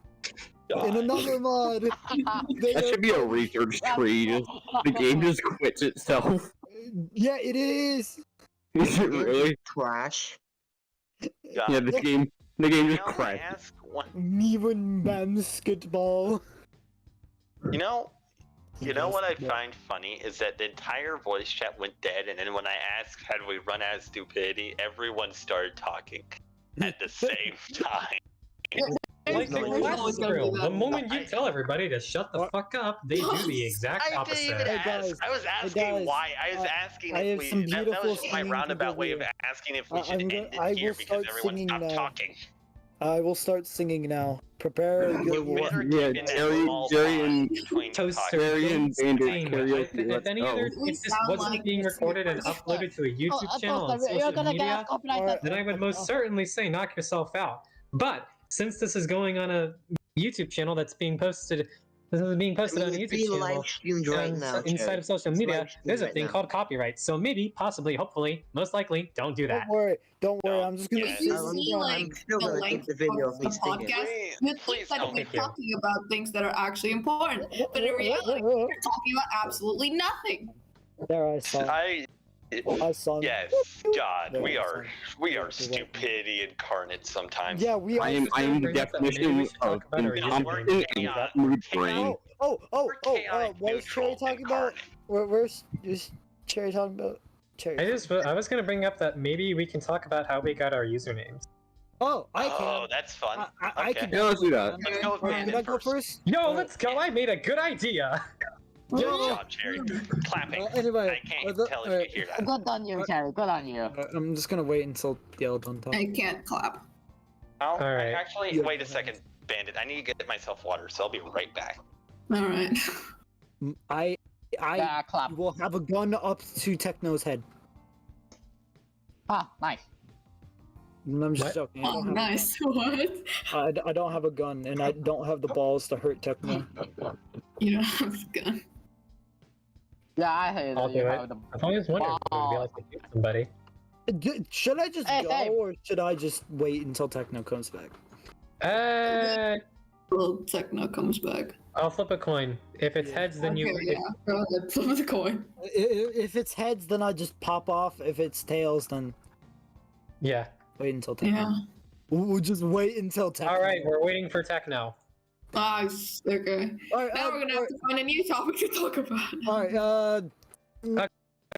in another mod. That should be a research tree. The game just quits itself. Yeah, it is. Is it really? Trash. God. Yeah, the game You just know, I crashed. ask one. Even basketball. You know what I find funny is that the entire voice chat went dead, and then when I asked how do we run out of stupidity, everyone started talking at the same time. Like no the idea. classroom. The moment you I- tell everybody to shut the fuck up, they do the exact I didn't even opposite. Hey, ask. guys. I was Hey, asking guys. why. I was asking I if have we. some That was beautiful just my singing to roundabout give way of you. asking if we I- should I'm end gonna- it I here will because start everyone singing stopped now. talking. I will start singing now. Prepare your Wait, what? Better Yeah, keep in that Jerry- small Jerry pause and- between Toaster, Jerry and Bandit Same. karaoke. If Let's any go. other, We if this sound wasn't like being the recorded and singers. uploaded to a YouTube channel and You're social gonna get media, us copyrighted. Alright. then I would most certainly say knock yourself out. But since this is going on a YouTube channel that's being posted, this is being posted on a It's YouTube being channel live streamed right and now. inside Cherry. of social It's media, live streamed there's a right thing now. called copyright. So maybe, possibly, hopefully, most likely, don't do that. Don't worry. Don't worry. Don't- I'm just gonna. yeah. If you I'm- see I'm like still the gonna keep length the video of of me the singing. podcast, Please, you please think that don't. we're Thank you. talking about things that are actually important, but in reality, we're talking about absolutely nothing. There, I saw. I saw. Yes, God, There, we I are saw. we are You're right. stupidity incarnate sometimes. Yeah, we are. I am the Bring up that maybe definition we should of talk about our incompetent username. and Yeah. mood brain. Oh. Chaotic What is Cherry neutral talking about? incarnate. Where's Cherry talking about? Cherry. I was gonna bring up that maybe we can talk about how we got our usernames. Oh, I Oh, can. that's fun. I Okay. can. Yeah, let's do that. Let's go with Alright, Bandit can I go first. first? Yo, Alright. let's go! I made a good idea. Good Yo. job, Jerry. Clapping. Anyway, I can't the- tell if alright. you hear that. Good on you, Cherry. Good on you. I'm just gonna wait until Yell done talking. I can't clap. Oh, Alright. actually, Yeah. wait a second, Bandit. I need to get myself water, so I'll be right back. All right. I Yeah, clap. will have a gun up to Techno's head. Ah, nice. I'm just What? joking. I Oh, don't have nice. What? I don't have a gun, and I don't have the balls to hurt Techno. You don't have a gun. Yeah, I hate I'll that do you it. have the. I've always wondered what it would be like to shoot somebody. Should I just Hey, go, hey. or should I just wait until Techno comes back? Well, Techno comes back. I'll flip a coin. If it's heads, then Okay, you. yeah. Go ahead. Flip the coin. If it's heads, then I just pop off. If it's tails, then Yeah. wait until Techno. Yeah. We'll just wait until Techno. All right, we're waiting for techno. Nice. Okay. Alright, Now we're gonna have to find a new topic to talk about. Alright,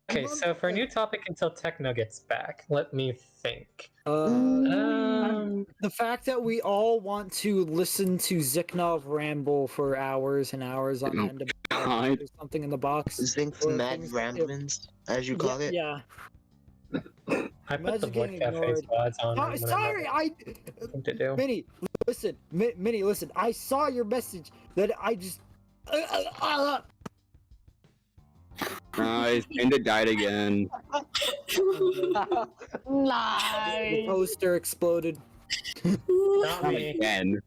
Okay, so for a new topic until techno gets back, let me think. the fact that we all want to listen to Ziknov ramble for hours and hours on end about God. there's something in the box. Zink's Or mad things- ramblings, as you call it. Yeah. I put the Magic Blood getting Cafe ignored. squads on. Oh, when I sorry, never I. had anything to do. Minnie, listen. Minnie, listen. I saw your message that I just. Nice. Bandit died again. The Nice. poster exploded. Not Not me. again.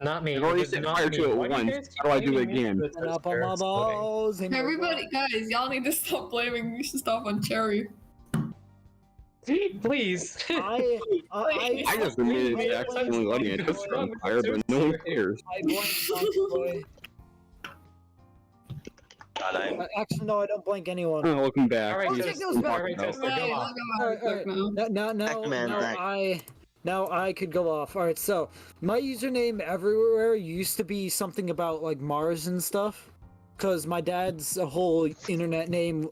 Not me. I've already It was set not fire me. to it Why do you once. guys keep How do I do it blaming me again? for the And up on toaster my exploding? balls. and Everybody, guys, y'all need to stop blaming stuff on Cherry. Please. I I just admitted to accidentally lighting a toaster on fire, but no one cares. I blink Boy. God, Actually, no, I don't blink anyone. Oh, welcome back. All right, Oh, just- Techno's I'm back. talking about- Toaster, go off. Now I could go off. All right, so my username everywhere used to be something about like Mars and stuff, because my dad's whole internet name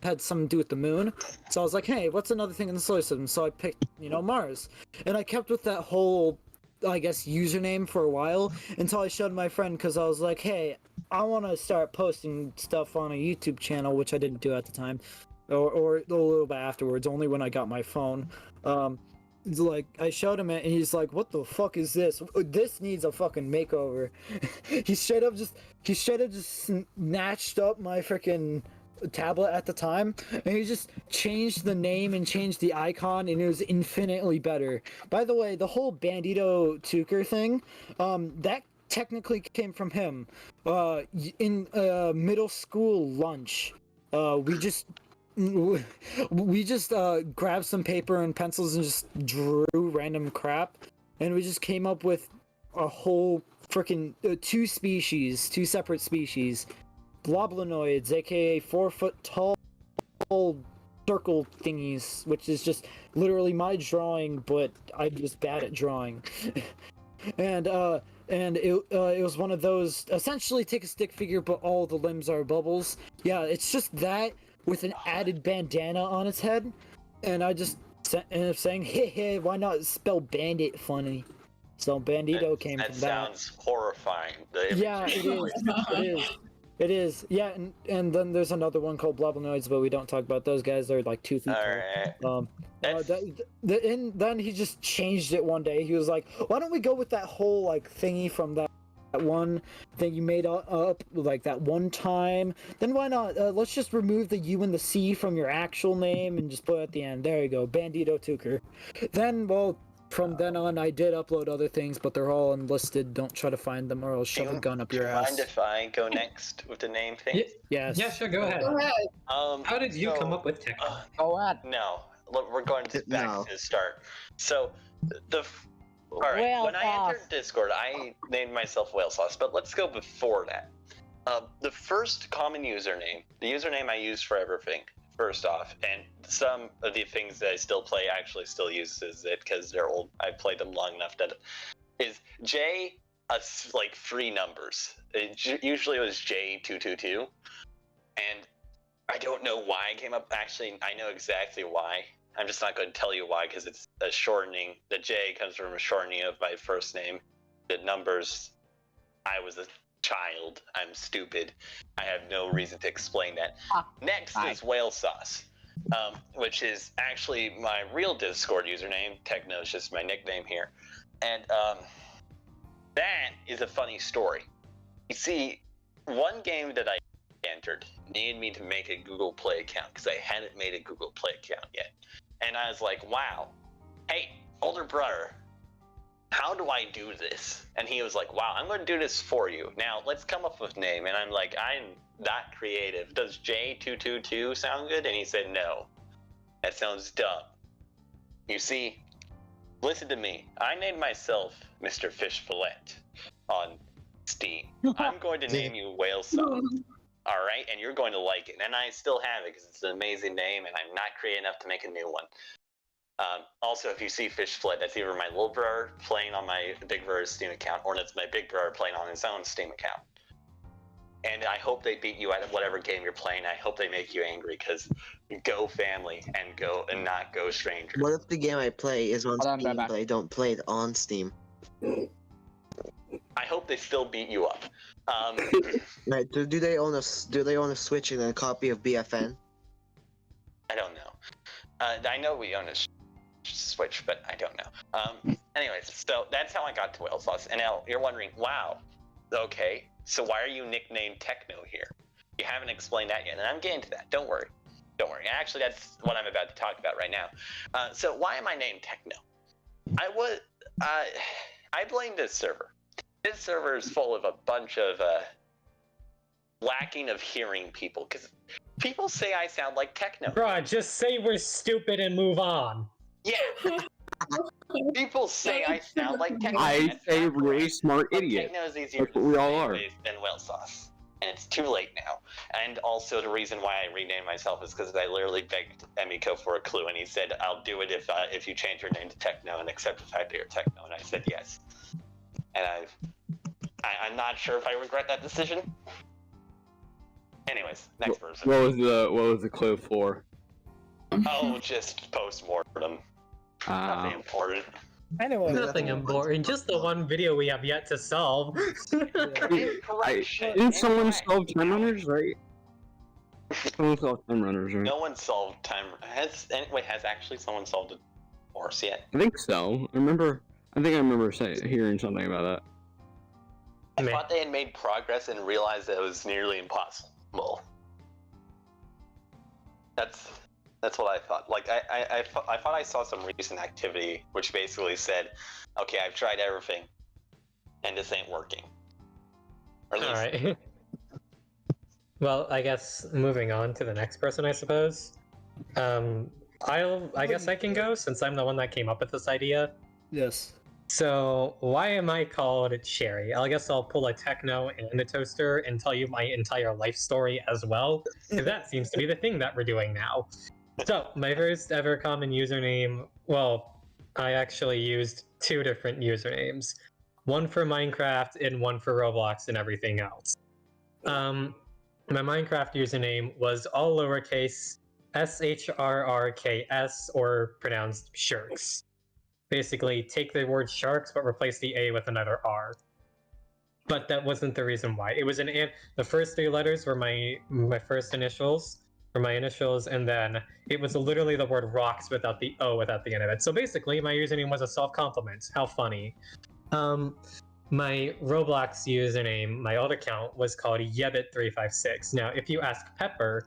had something to do with the moon. So I was like, hey, what's another thing in the solar system? So I picked, Mars, and I kept with that whole, I guess, username for a while until I showed my friend, because I was like, hey, I want to start posting stuff on a YouTube channel, which I didn't do at the time, or a little bit afterwards, only when I got my phone. It's like I showed him it, and he's like, "What the fuck is this? This needs a fucking makeover." he straight up just snatched up my freaking tablet at the time, and he just changed the name and changed the icon, and it was infinitely better. By the way, the whole Bandito Tuker thing, that technically came from him. In middle school lunch, we just grabbed some paper and pencils and just drew random crap, and we just came up with a whole freaking two separate species, bloblinoids, aka 4 foot tall circle thingies, which is just literally my drawing, but I'm just bad at drawing. and it was one of those, essentially take a stick figure, but all the limbs are bubbles. Yeah, it's just that with an added bandana on its head, and I just ended up saying, hey, why not spell bandit funny? So bandito came that from sounds horrifying. Yeah, it is. It is. It is. Yeah, and then there's another one called Blabbernoids, but we don't talk about those guys. They're like 2 feet tall. Then he just changed it one day. He was like, "Why don't we go with that whole like thingy from that one thing you made up like that one time? Then why not? Let's just remove the U and the C from your actual name and just put it at the end. There you go, Bandito Tuker." Then, well, from then on, I did upload other things, but they're all unlisted. Don't try to find them, or I'll shove a gun up your ass. Mind if I go next with the name thing? Yes. Yeah, sure, go ahead. Go ahead. How did you come up with Techno? Go ahead. No, look, we're going back No. to the start. So, all right. Whale When I sauce. entered Discord, I named myself Whale Sauce, but let's go before that. The first common username, the username I use for everything, first off, and some of the things that I still play actually still uses it because they're old. I played them long enough that is J, like 3 numbers. Usually it was J222, and I don't know why I came up. Actually, I know exactly why. I'm just not going to tell you why because it's a shortening. The J comes from a shortening of my first name. The numbers, I was a child. I'm stupid. I have no reason to explain that. Next is Whale Sauce, which is actually my real Discord username. Techno is just my nickname here. And that is a funny story. You see, one game that I entered needed me to make a Google Play account because I hadn't made a Google Play account yet. And I was like, wow, hey, older brother, how do I do this? And he was like, wow, I'm going to do this for you. Now, let's come up with a name. And I'm like, I'm not creative. Does J222 sound good? And he said, no, that sounds dumb. You see, listen to me. I named myself Mr. Fish Fillet on Steam. I'm going to name you Whale Sauce. All right, and you're going to like it. And I still have it because it's an amazing name, and I'm not creative enough to make a new one. Also, if you see Fish Fillet, that's either my little brother playing on my big brother's Steam account, or it's my big brother playing on his own Steam account. And I hope they beat you at whatever game you're playing. I hope they make you angry, because go family and not go stranger. What if the game I play is on Hold on, Steam, Baba. but I don't play it on Steam? I hope they still beat you up. Right? Do they own a Switch and a copy of BFN? I don't know. I know we own a Switch, but I don't know. Anyways, so that's how I got to Whale Sauce. And now you're wondering, wow, okay, so why are you nicknamed Techno here? You haven't explained that yet, and I'm getting to that. Don't worry. Don't worry. Actually, that's what I'm about to talk about right now. So why am I named Techno? I blame this server. This server is full of a bunch of lacking of hearing people, because people say I sound like Techno. Bro, just say we're stupid and move on. Yeah. People say I sound like Techno. I That's say not we're a correct. smart But idiot. Techno is easier That's what we all to are. say than Whale Sauce. And it's too late now. And also the reason why I renamed myself is because I literally begged Emiko for a clue, and he said, I'll do it if you change your name to Techno and accept the fact that you're Techno. And I said yes. And I'm not sure if I regret that decision. Anyways, next person. What was the clue for? Oh, just post-mortem. Nothing important. Anyway, Nothing important, just the one video we have yet to solve. Incorrection. Didn't someone Incorrect. solve Time Runners, right? Someone solved Time Runners, right? No one solved time. Has actually someone solved a horse yet? I think so. I think I remember hearing something about that. I Meh. thought they had made progress and realized that it was nearly impossible. That's what I thought. Like I thought I saw some recent activity which basically said, okay, I've tried everything, and this ain't working. Or at least Alright. Well, I guess moving on to the next person, I suppose. I guess I can go since I'm the one that came up with this idea. yes. So, why am I called Cherry? I guess I'll pull a Techno and a Toaster and tell you my entire life story as well, because that seems to be the thing that we're doing now. So, my first ever common username, well, I actually used 2 different usernames. One for Minecraft and one for Roblox and everything else. My Minecraft username was all lowercase SHRRKS, or pronounced Shirks. Basically, take the word sharks but replace the A with another R. But that wasn't the reason why. It was the first 3 letters were my first initials, or my initials, and then it was literally the word rocks without the O without the end of it. So basically, my username was a self-compliment. How funny. My Roblox username, my old account, was called Yebbit356. Now, if you ask Pepper,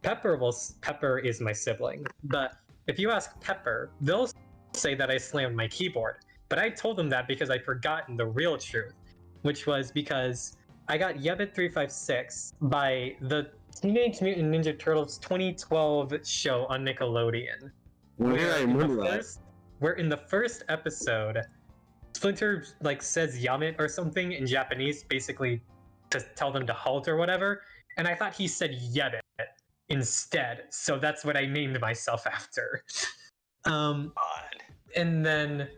Pepper is my sibling. But if you ask Pepper, they'll say that I slammed my keyboard. But I told them that because I'd forgotten the real truth, which was because I got Yebbit356 by the Teenage Mutant Ninja Turtles 2012 show on Nickelodeon. Where in the first episode, Splinter says Yamit or something in Japanese, basically to tell them to halt or whatever, and I thought he said Yebbit instead, so that's what I named myself after. And then,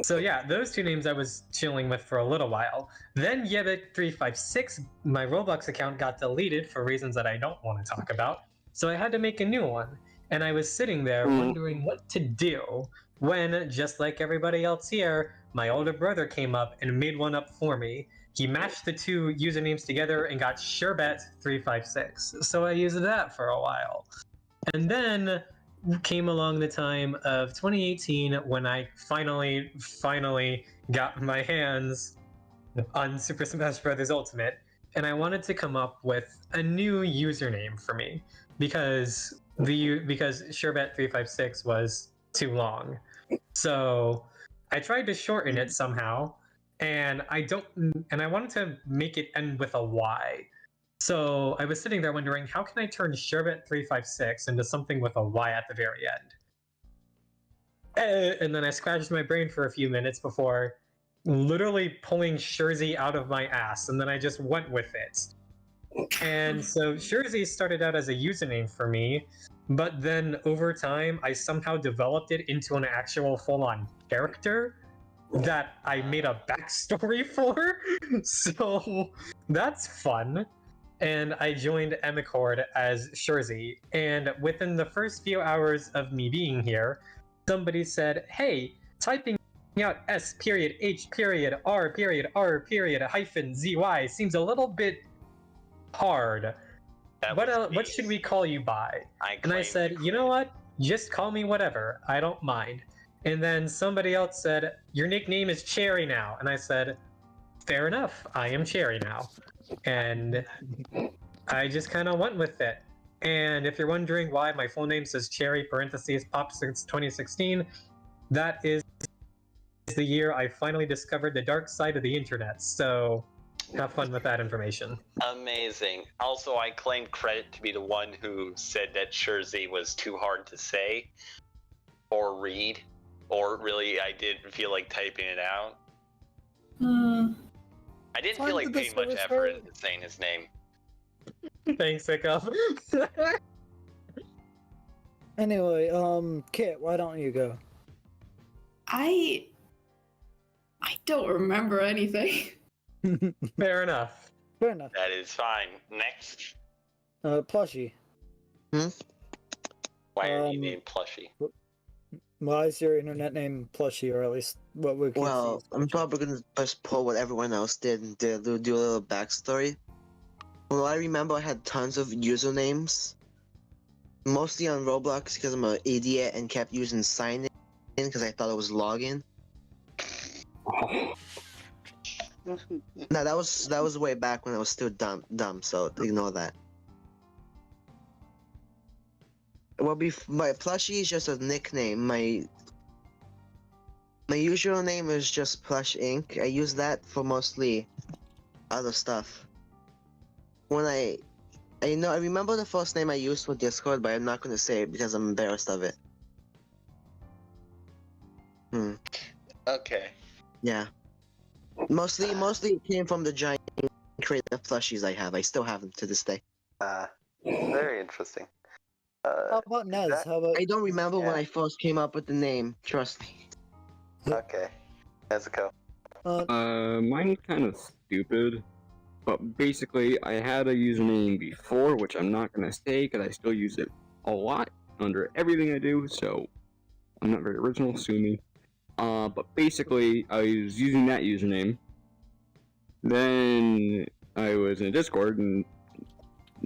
so yeah, those 2 names I was chilling with for a little while. Then Yebbit356, my Roblox account, got deleted for reasons that I don't want to talk about, so I had to make a new one. And I was sitting there wondering what to do when, just like everybody else here, my older brother came up and made one up for me. He matched the 2 usernames together and got Sherbet356. So I used that for a while. And then came along the time of 2018 when I finally got my hands on Super Smash Bros. Ultimate, and I wanted to come up with a new username for me because Sherbet356 was too long. So I tried to shorten it somehow, and I wanted to make it end with a Y. So I was sitting there wondering, how can I turn Sherbet356 into something with a Y at the very end? And then I scratched my brain for a few minutes before literally pulling Shurzy out of my ass, and then I just went with it. And so Shurzy started out as a username for me, but then over time I somehow developed it into an actual full-on character that I made a backstory for. So that's fun. And I joined Emicord as Shurzy, and within the first few hours of me being here, somebody said, hey, typing out S.H.R.R.R.ZY seems a little bit hard. What should we call you by? And I said, you know what? Just call me whatever. I don't mind. And then somebody else said, your nickname is Cherry now. And I said, fair enough. I am Cherry now. And I just kind of went with it. And if you're wondering why my full name says Cherry parentheses Pop since 2016, that is the year I finally discovered the dark side of the internet. So have fun with that information. Amazing. Also, I claim credit to be the one who said that Shurzy was too hard to say or read, or really I didn't feel like typing it out. I didn't feel like putting much effort into saying his name. Thanks, Hiccup. Anyway, Kit, why don't you go? I don't remember anything. Fair enough. Fair enough. That is fine. Next. Plushie. Why are you named Plushie? Why is your internet name Plushie, or at least what we can Well, I'm probably gonna just pull what everyone else did and do a little backstory. Well, I remember I had tons of usernames, mostly on Roblox because I'm an idiot and kept using sign in because I thought it was login. No, that was way back when I was still dumb. So ignore that. Well, my Plushie is just a nickname. My usual name is just Plush Inc. I use that for mostly other stuff. When I remember the first name I used for Discord, but I'm not going to say it because I'm embarrassed of it. Okay. Yeah. Mostly it came from the giant crate of plushies I have. I still have them to this day. Very interesting. How about Nez? that- How about I don't remember when Yeah. I first came up with the name. Trust me. Okay. Nezuko. Mine's kind of stupid, but basically, I had a username before, which I'm not gonna say because I still use it a lot under everything I do, so I'm not very original, sue me. But basically, I was using that username. Then I was in Discord and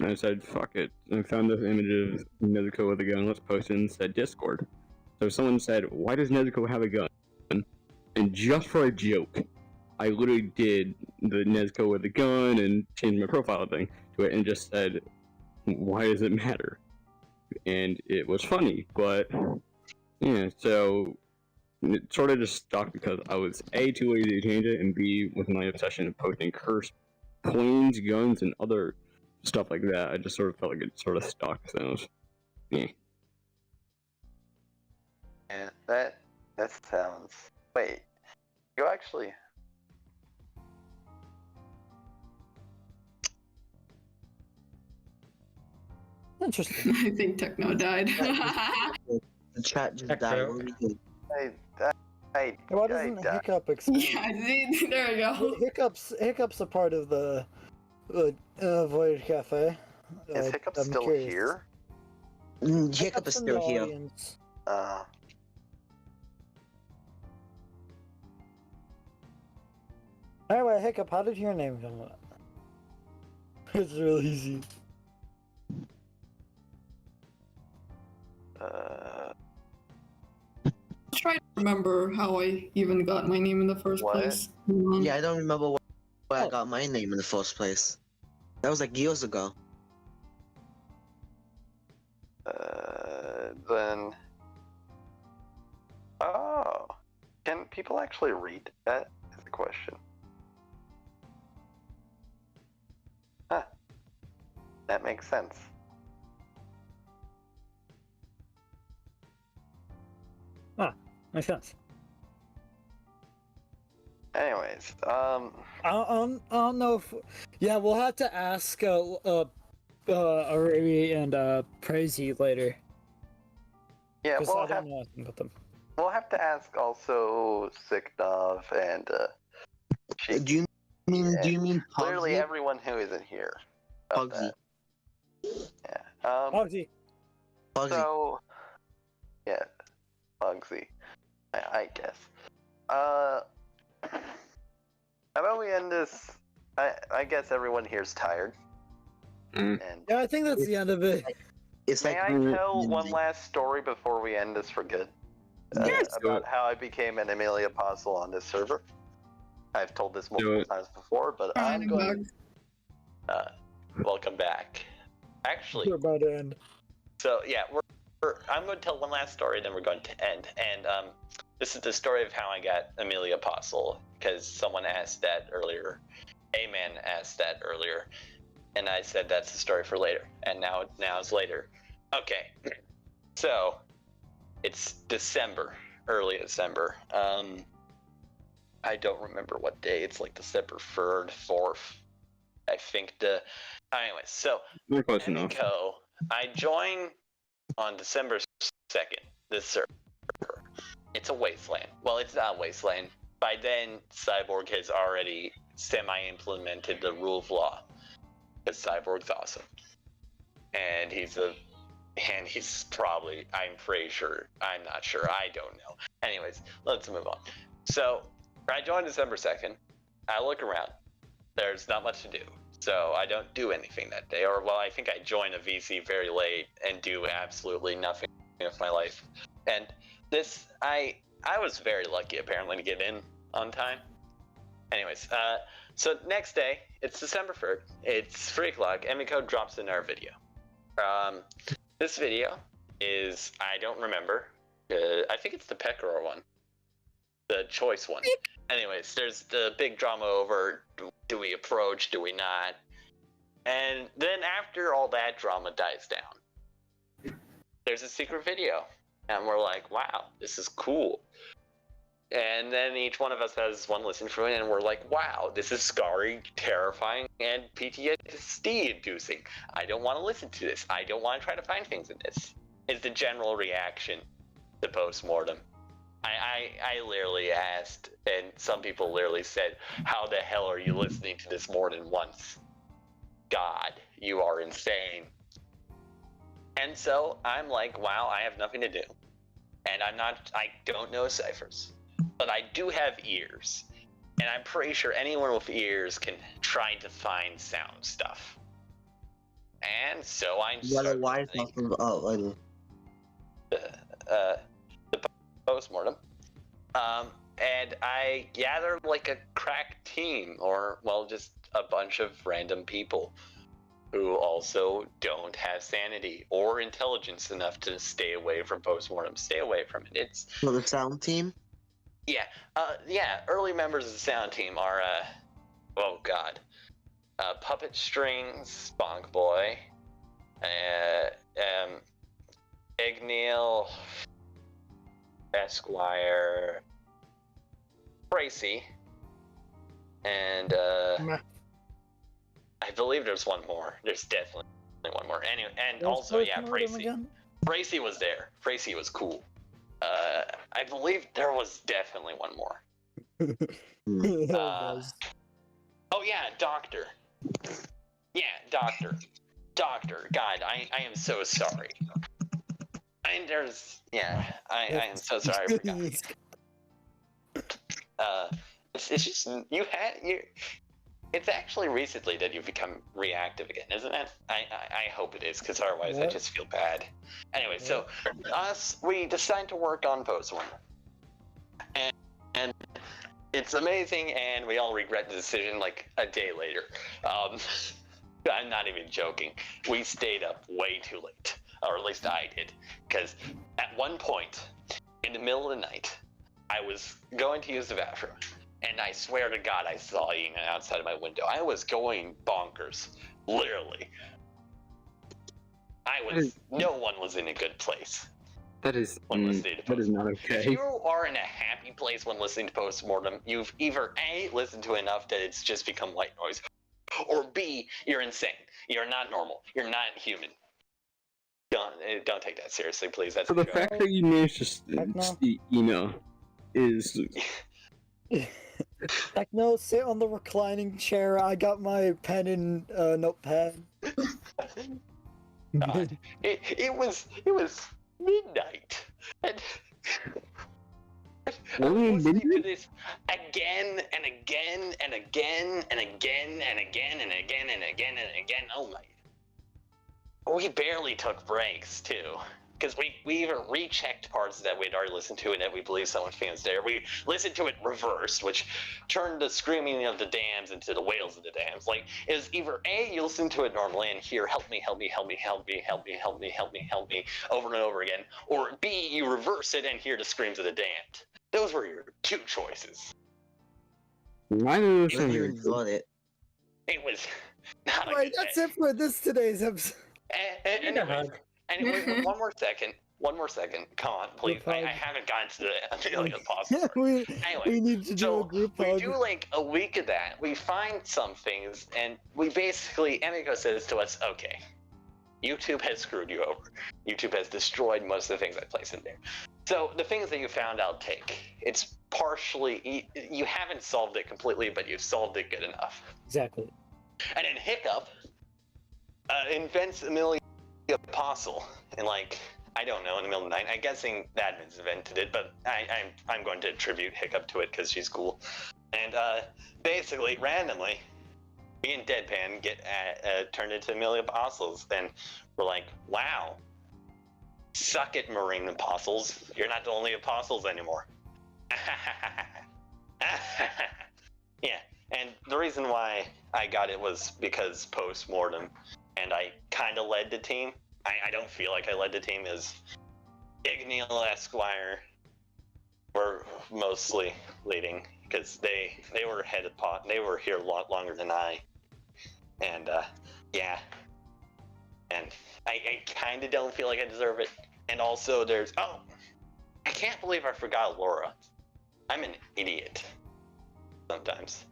I said, fuck it. I found this image of Nezuko with a gun, let's post it, and said Discord. So someone said, why does Nezuko have a gun? And just for a joke, I literally did the Nezuko with a gun and changed my profile thing to it and just said, why does it matter? And it was funny, but yeah, so it sort of just stuck because I was A, too lazy to change it, and B, with my obsession of posting cursed planes, guns, and other stuff like that, I just sort of felt like it sort of stuck, so it was, yeah. Yeah, that sounds. Wait, you actually. interesting? I think Techno died. The chat just Check died. out. What do we do? Why doesn't Hiccup expand? yeah, see, there we go. Hiccup's a part of the Voyage Cafe. Is Hiccup I'm still curious. here? Hiccup is in the still here. audience. Anyway, Hiccup, how did your name come up? It's really easy. Try to remember how I even got my name in the first What? place. Hold on. Yeah, I don't remember where I Oh. got my name in the first place. That was like years ago. Then. Oh, can people actually read that? Is the question. Huh. That makes sense. Makes sense. Anyways, I don't know if. Yeah, we'll have to ask Arabi and Praisey later. yeah, Because I don't know anything about them. we'll have to ask also Siknov and Do you mean literally Pugsy? everyone who isn't here. about Pugsy. that. Yeah. Pugsy. Pugsy. So, yeah, Bugsy, I guess. How about we end this? I guess everyone here's tired. Mm. And Yeah, I think that's the end of it. It's may like I tell one last story before we end this for good? Yes. About how I became an Amelia Apostle on this server. I've told this multiple times before, but I'm going. Welcome back. Actually, We're about to end. so yeah, I'm going to tell one last story, then we're going to end. And this is the story of how I got Amelia Apostle, because someone asked that earlier. A man asked that earlier, and I said that's the story for later. And now it's later. Okay, so it's December, early December. I don't remember what day. It's like December 3rd, 4th. I think Anyways, so We're close enough. Emiko, I joined on December 2nd, this server. It's a wasteland. Well, it's not a wasteland. By then, Cyborg has already semi-implemented the rule of law. Because Cyborg's awesome. And he's probably, I'm pretty sure, I'm not sure, I don't know. Anyways, let's move on. So, I joined December 2nd. I look around. There's not much to do. So I don't do anything that day. Or, well, I think I join a VC very late and do absolutely nothing with my life. And this, I was very lucky, apparently, to get in on time. Anyways, so next day, it's December 3rd. It's 3 o'clock. Emiko drops in our video. This video is, I don't remember. I think it's the Pecoror one. The choice one. Anyways, there's the big drama over do we approach, do we not? And then after all that drama dies down, there's a secret video. And we're like, wow, this is cool. And then each one of us has one listen through it, and we're like, wow, this is scary, terrifying, and PTSD-inducing. I don't want to listen to this. I don't want to try to find things in this. Is the general reaction to postmortem. I literally asked, and some people literally said, how the hell are you listening to this more than once? God, you are insane. And so I'm like, wow, I have nothing to do. And I don't know ciphers. But I do have ears. And I'm pretty sure anyone with ears can try to find sound stuff. And so I started the postmortem. And I gathered like a crack team, or, well, just a bunch of random people who also don't have sanity or intelligence enough to stay away from postmortem. Stay away from it. It's the sound team. Yeah, early members of the sound team are, oh god, Puppet Strings, Bonk Boy, Igneal, Esquire, Tracy, and, I believe there's one more. There's definitely one more. Anyway, and also, yeah, Tracy. Tracy was there. Tracy was cool. I believe there was definitely one more. Oh yeah, Doctor. Yeah, Doctor. Doctor. God, I am so sorry. I am so sorry. I forgot. It's just it's actually recently that you've become reactive again, isn't it? I hope it is, because otherwise I just feel bad. Anyway, so we decided to work on postmortem. And it's amazing, and we all regret the decision like a day later. I'm not even joking. We stayed up way too late, or at least I did, because at one point, in the middle of the night, I was going to use the bathroom. And I swear to God, I saw Ian outside of my window. I was going bonkers, literally. No one was in a good place. That is not okay. If you are in a happy place when listening to postmortem, you've either A, listened to enough that it's just become white noise, or B, you're insane. You're not normal. You're not human. Don't take that seriously, please. That's so the fact that you managed to see email is. Techno, sit on the reclining chair. I got my pen and notepad. God, it was midnight, and listening to this again and again and again and again and again and again and again and again. Oh my! We barely took breaks too. Because we even rechecked parts that we'd already listened to and that we believe someone fans there. We listened to it reversed, which turned the screaming of the dams into the wails of the dams. Like, it was either A, you listen to it normally and hear help me, help me, help me, help me, help me, help me, help me, help me, over and over again, or B, you reverse it and hear the screams of the damned. Those were your two choices. Neither of those it. It was not a Right, that's it for today's episode. Anyway, one more second. Come on, please. I haven't gotten to the alien possible. we need to do so a group we hug. do like a week of that. We find some things, and we basically, Emiko says to us, okay, YouTube has screwed you over. YouTube has destroyed most of the things I place in there. So the things that you found, I'll take. It's partially, you haven't solved it completely, but you've solved it good enough. Exactly. And then Hiccup invents Amelia Apostle, and like, I don't know, in the middle of the night. I'm guessing the admins invented it, but I'm going to attribute Hiccup to it because she's cool. And basically, randomly, me and Deadpan get turned into Amelia Apostles, and we're like, wow, suck it, Marine Apostles. You're not the only apostles anymore. Yeah, and the reason why I got it was because post-mortem, and I kind of led the team. I don't feel like I led the team, as Igneal Esquire were mostly leading, because they were head of pot. They were here a lot longer than I. And yeah. And I kind of don't feel like I deserve it. And also there's, I can't believe I forgot Laura. I'm an idiot. Sometimes.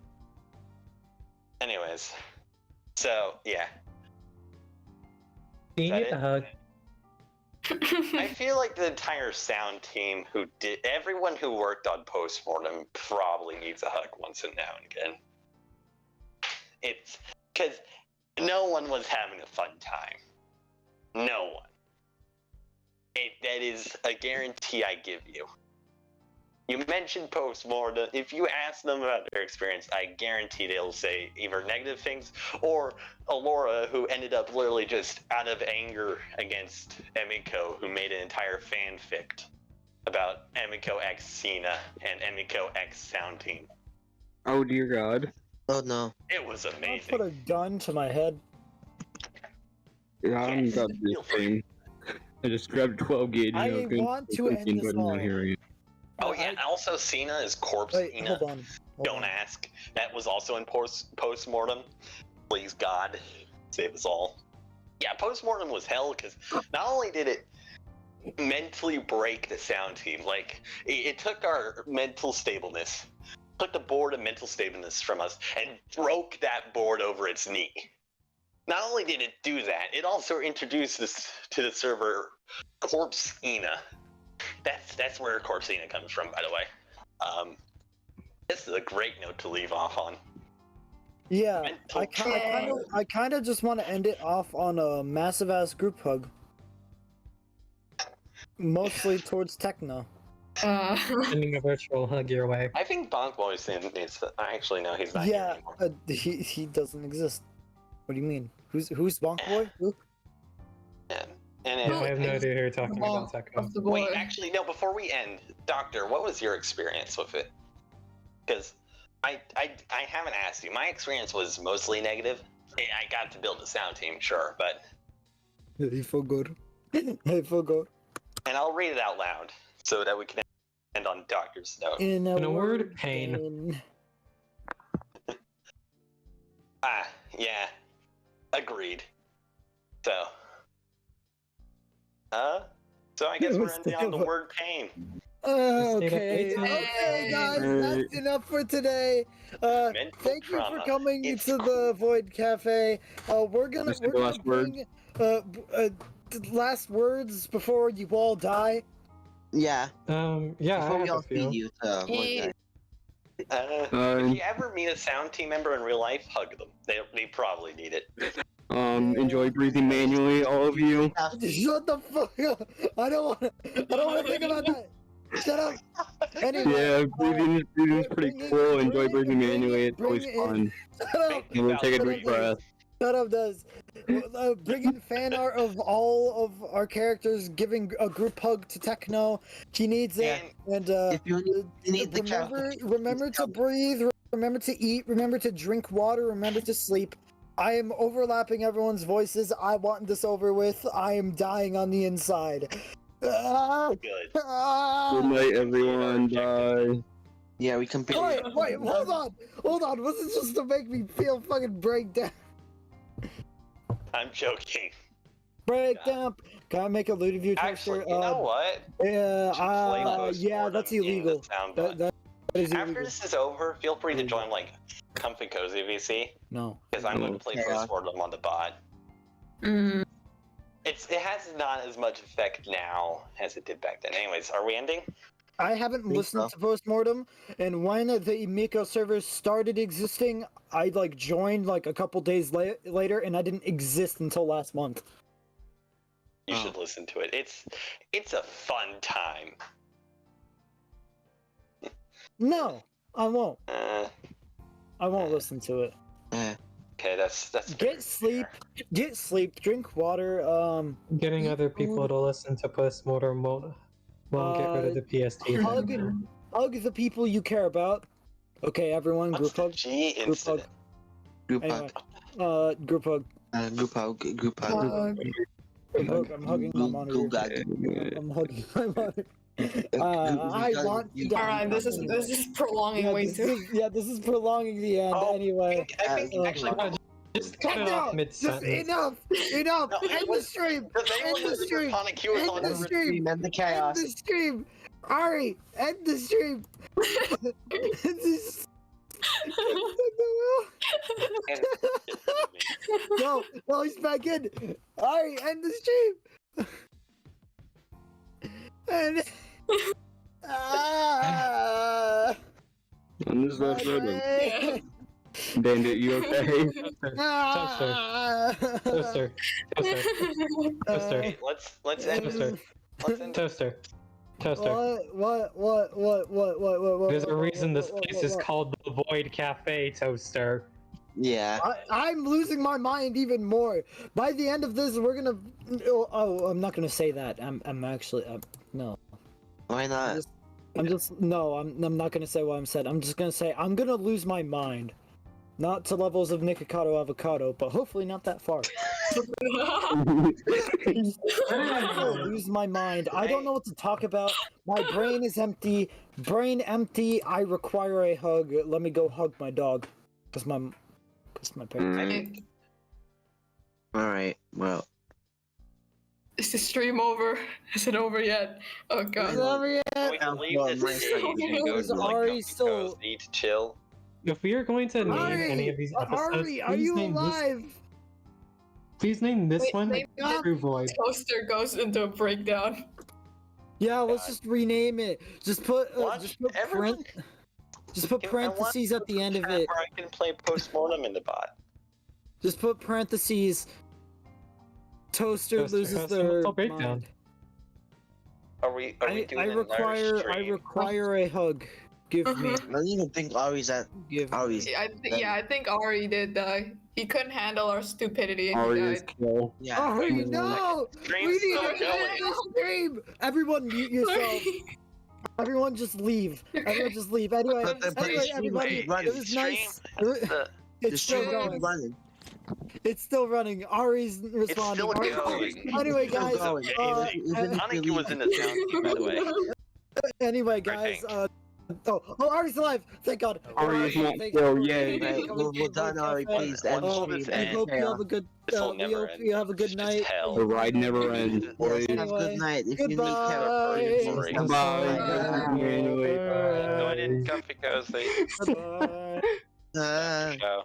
Anyways. So, yeah. You Is that get the hug. I feel like the entire sound team everyone who worked on Postmortem probably needs a hug once and now and again. It's because no one was having a fun time. No one. That is a guarantee I give you. You mentioned Postmortem. If you ask them about their experience, I guarantee they'll say either negative things or Alora, who ended up literally just out of anger against Emiko, who made an entire fanfic about Emiko X Cena and Emiko X Sound Team. Oh dear God. Oh no. It was I amazing. put a gun to my head. Yeah, I'm Yes, about this feel free. thing. I just grabbed 12 gauge. I and was want to end this all. Oh yeah, also Cena is Corpse Wait, Cena. hold on. Don't ask. That was also in Postmortem. Please God, save us all. Yeah, Postmortem was hell because not only did it mentally break the sound team, like it took our mental stableness, took the board of mental stableness from us, and broke that board over its knee. Not only did it do that, it also introduced this to the server Corpse Cena. That's where Corpse Cena comes from, by the way. This is a great note to leave off on. Yeah, Mental I kind of just want to end it off on a massive ass group hug, mostly towards Techno. Sending a virtual hug your way. I think Bonk Boy's needs to. Actually, no, he's not Yeah, here anymore. he doesn't exist. What do you mean? Who's Bonk Boy? Who? And I have no idea who you're talking about, Tekko. wait, actually, no. Before we end, Doctor, what was your experience with it? Because I haven't asked you. My experience was mostly negative. I got to build a sound team, sure, but I forgot. I forgot. and I'll read it out loud so that we can end on Doctor's note. In a word, pain. Yeah, agreed. So I guess we're ending on the word pain. Okay, State of okay, guys, that's enough for today. Mental Thank you for trauma. coming It's to the Void Cafe. We're gonna Mr. Last word. bring last words before you all die. Yeah. Yeah, Before I we have all a few. feed you to Hey. If you ever meet a sound team member in real life, hug them. They probably need it. Enjoy breathing manually, all of you. Shut the fuck up! I don't want to think about that. Shut up. Anyway, Yeah, breathing's pretty bring it- cool. Enjoy bring it- breathing manually. It's bring always it- fun. shut up. And we'll take a deep breath. Shut up, Does. Bring in fan art of all of our characters giving a group hug to Techno. He needs it. And If you need the remember to breathe. Remember to eat. Remember to drink water. Remember to sleep. I am overlapping everyone's voices. I want this over with. I am dying on the inside. Ah, Good. ah. Good night, everyone. Bye. Yeah, we can. Wait, hold on. Was it just to make me feel fucking break down? I'm joking. Break down. Can I make a Ludiview Actually, t-shirt? you know what? Yeah, Play yeah, Postmortem that's in the illegal. sound That bot. is After illegal. this is over, feel free to join like Comfy Cozy VC No. because I'm going to play Okay. Postmortem on the bot. Mm. It has not as much effect now as it did back then. Anyways, are we ending? I haven't Think listened so. to Postmortem, and when the Miko servers started existing, I like joined like a couple days later, and I didn't exist until last month. You Oh. should listen to it. It's a fun time. No, I won't. I won't Uh. listen to it. Okay, that's Get sleep. Get sleep. Drink water. Getting eat other people food, to listen to Postmortem won't get rid of the PST. hug thing. hug the people you care about. Okay, everyone, What's group the hug. G Group incident? hug. Group Anyway, hug. group hug. Group hug. Group hug. Group hug. I'm hugging my monitor. I'm hugging my monitor. I want to die. Alright, this is prolonging Yeah, way this too. is prolonging the end. Oh, Anyway, I think actually, Just cut it off just mid-sentence. enough. No, End the stream. does anyone End the know that stream. Iconic Q is End on the the stream. End the End chaos. the stream. Ari, end the stream. No, he's back in. Ari, end the stream. And On this last road. yeah. Bandit, you okay? Toaster. Hey, let's end Toaster. Let's end Toaster. What? There's a reason this place is called the Void Cafe, Toaster. Yeah. I'm losing my mind even more. By the end of this, we're gonna. Oh, I'm not gonna say that. I'm actually. No. Why not? I'm not gonna say what I'm said. I'm just gonna say I'm gonna lose my mind. Not to levels of Nikocado Avocado, but hopefully not that far. I'm gonna lose my mind. I don't know what to talk about. My brain is empty. Brain empty. I require a hug. Let me go hug my dog. Cause my parents. Alright, well. Is the stream over? Is it over yet? Oh god. Is it over yet? We can leave Well, this my stage and go Is to like Ari something still- cozy to chill. If we are going to name Ari, any of these episodes, Ari, are please you name alive? Please name this Wait, one name True Void. Toaster goes into a breakdown. Yeah, let's just rename it. Just put Everyone- just put I want parentheses at the end of it. Where I can play postmortem in the bot. Just put parentheses. Toaster Toaster loses has their mental breakdown. mind. Are we I doing an Irish stream? require a hug. Give me. I don't even think Ari's at. Give Ari's. me. I think Ari did die. He couldn't handle our stupidity and Ari he is died. kill. Yeah. Ari, wait, no! Stream's We need still to going. end the stream! Everyone mute yourself. Everyone just leave. Everyone just leave. Anyway, But the anyway, stream everybody, keep running. it was nice. The It's still stream keep going. running. It's still running. Ari's responding. still Ari's- going. Anyway, Still guys. going. Hanukkah was in the sound, by the way. Anyway, guys. Ari's alive. Thank God. Ari is not Thank still, God. yay. Thank Right, God. we're done, Ari. Please end Oh, the this stream. I end. hope you have a good. This will We never hope end. you have a good It's just night. hell. The ride never ends, Yes, boys. have a good night. If you need Goodbye. therapy, Bye. Go ahead and comfy cozy. Goodbye. Uh, Go.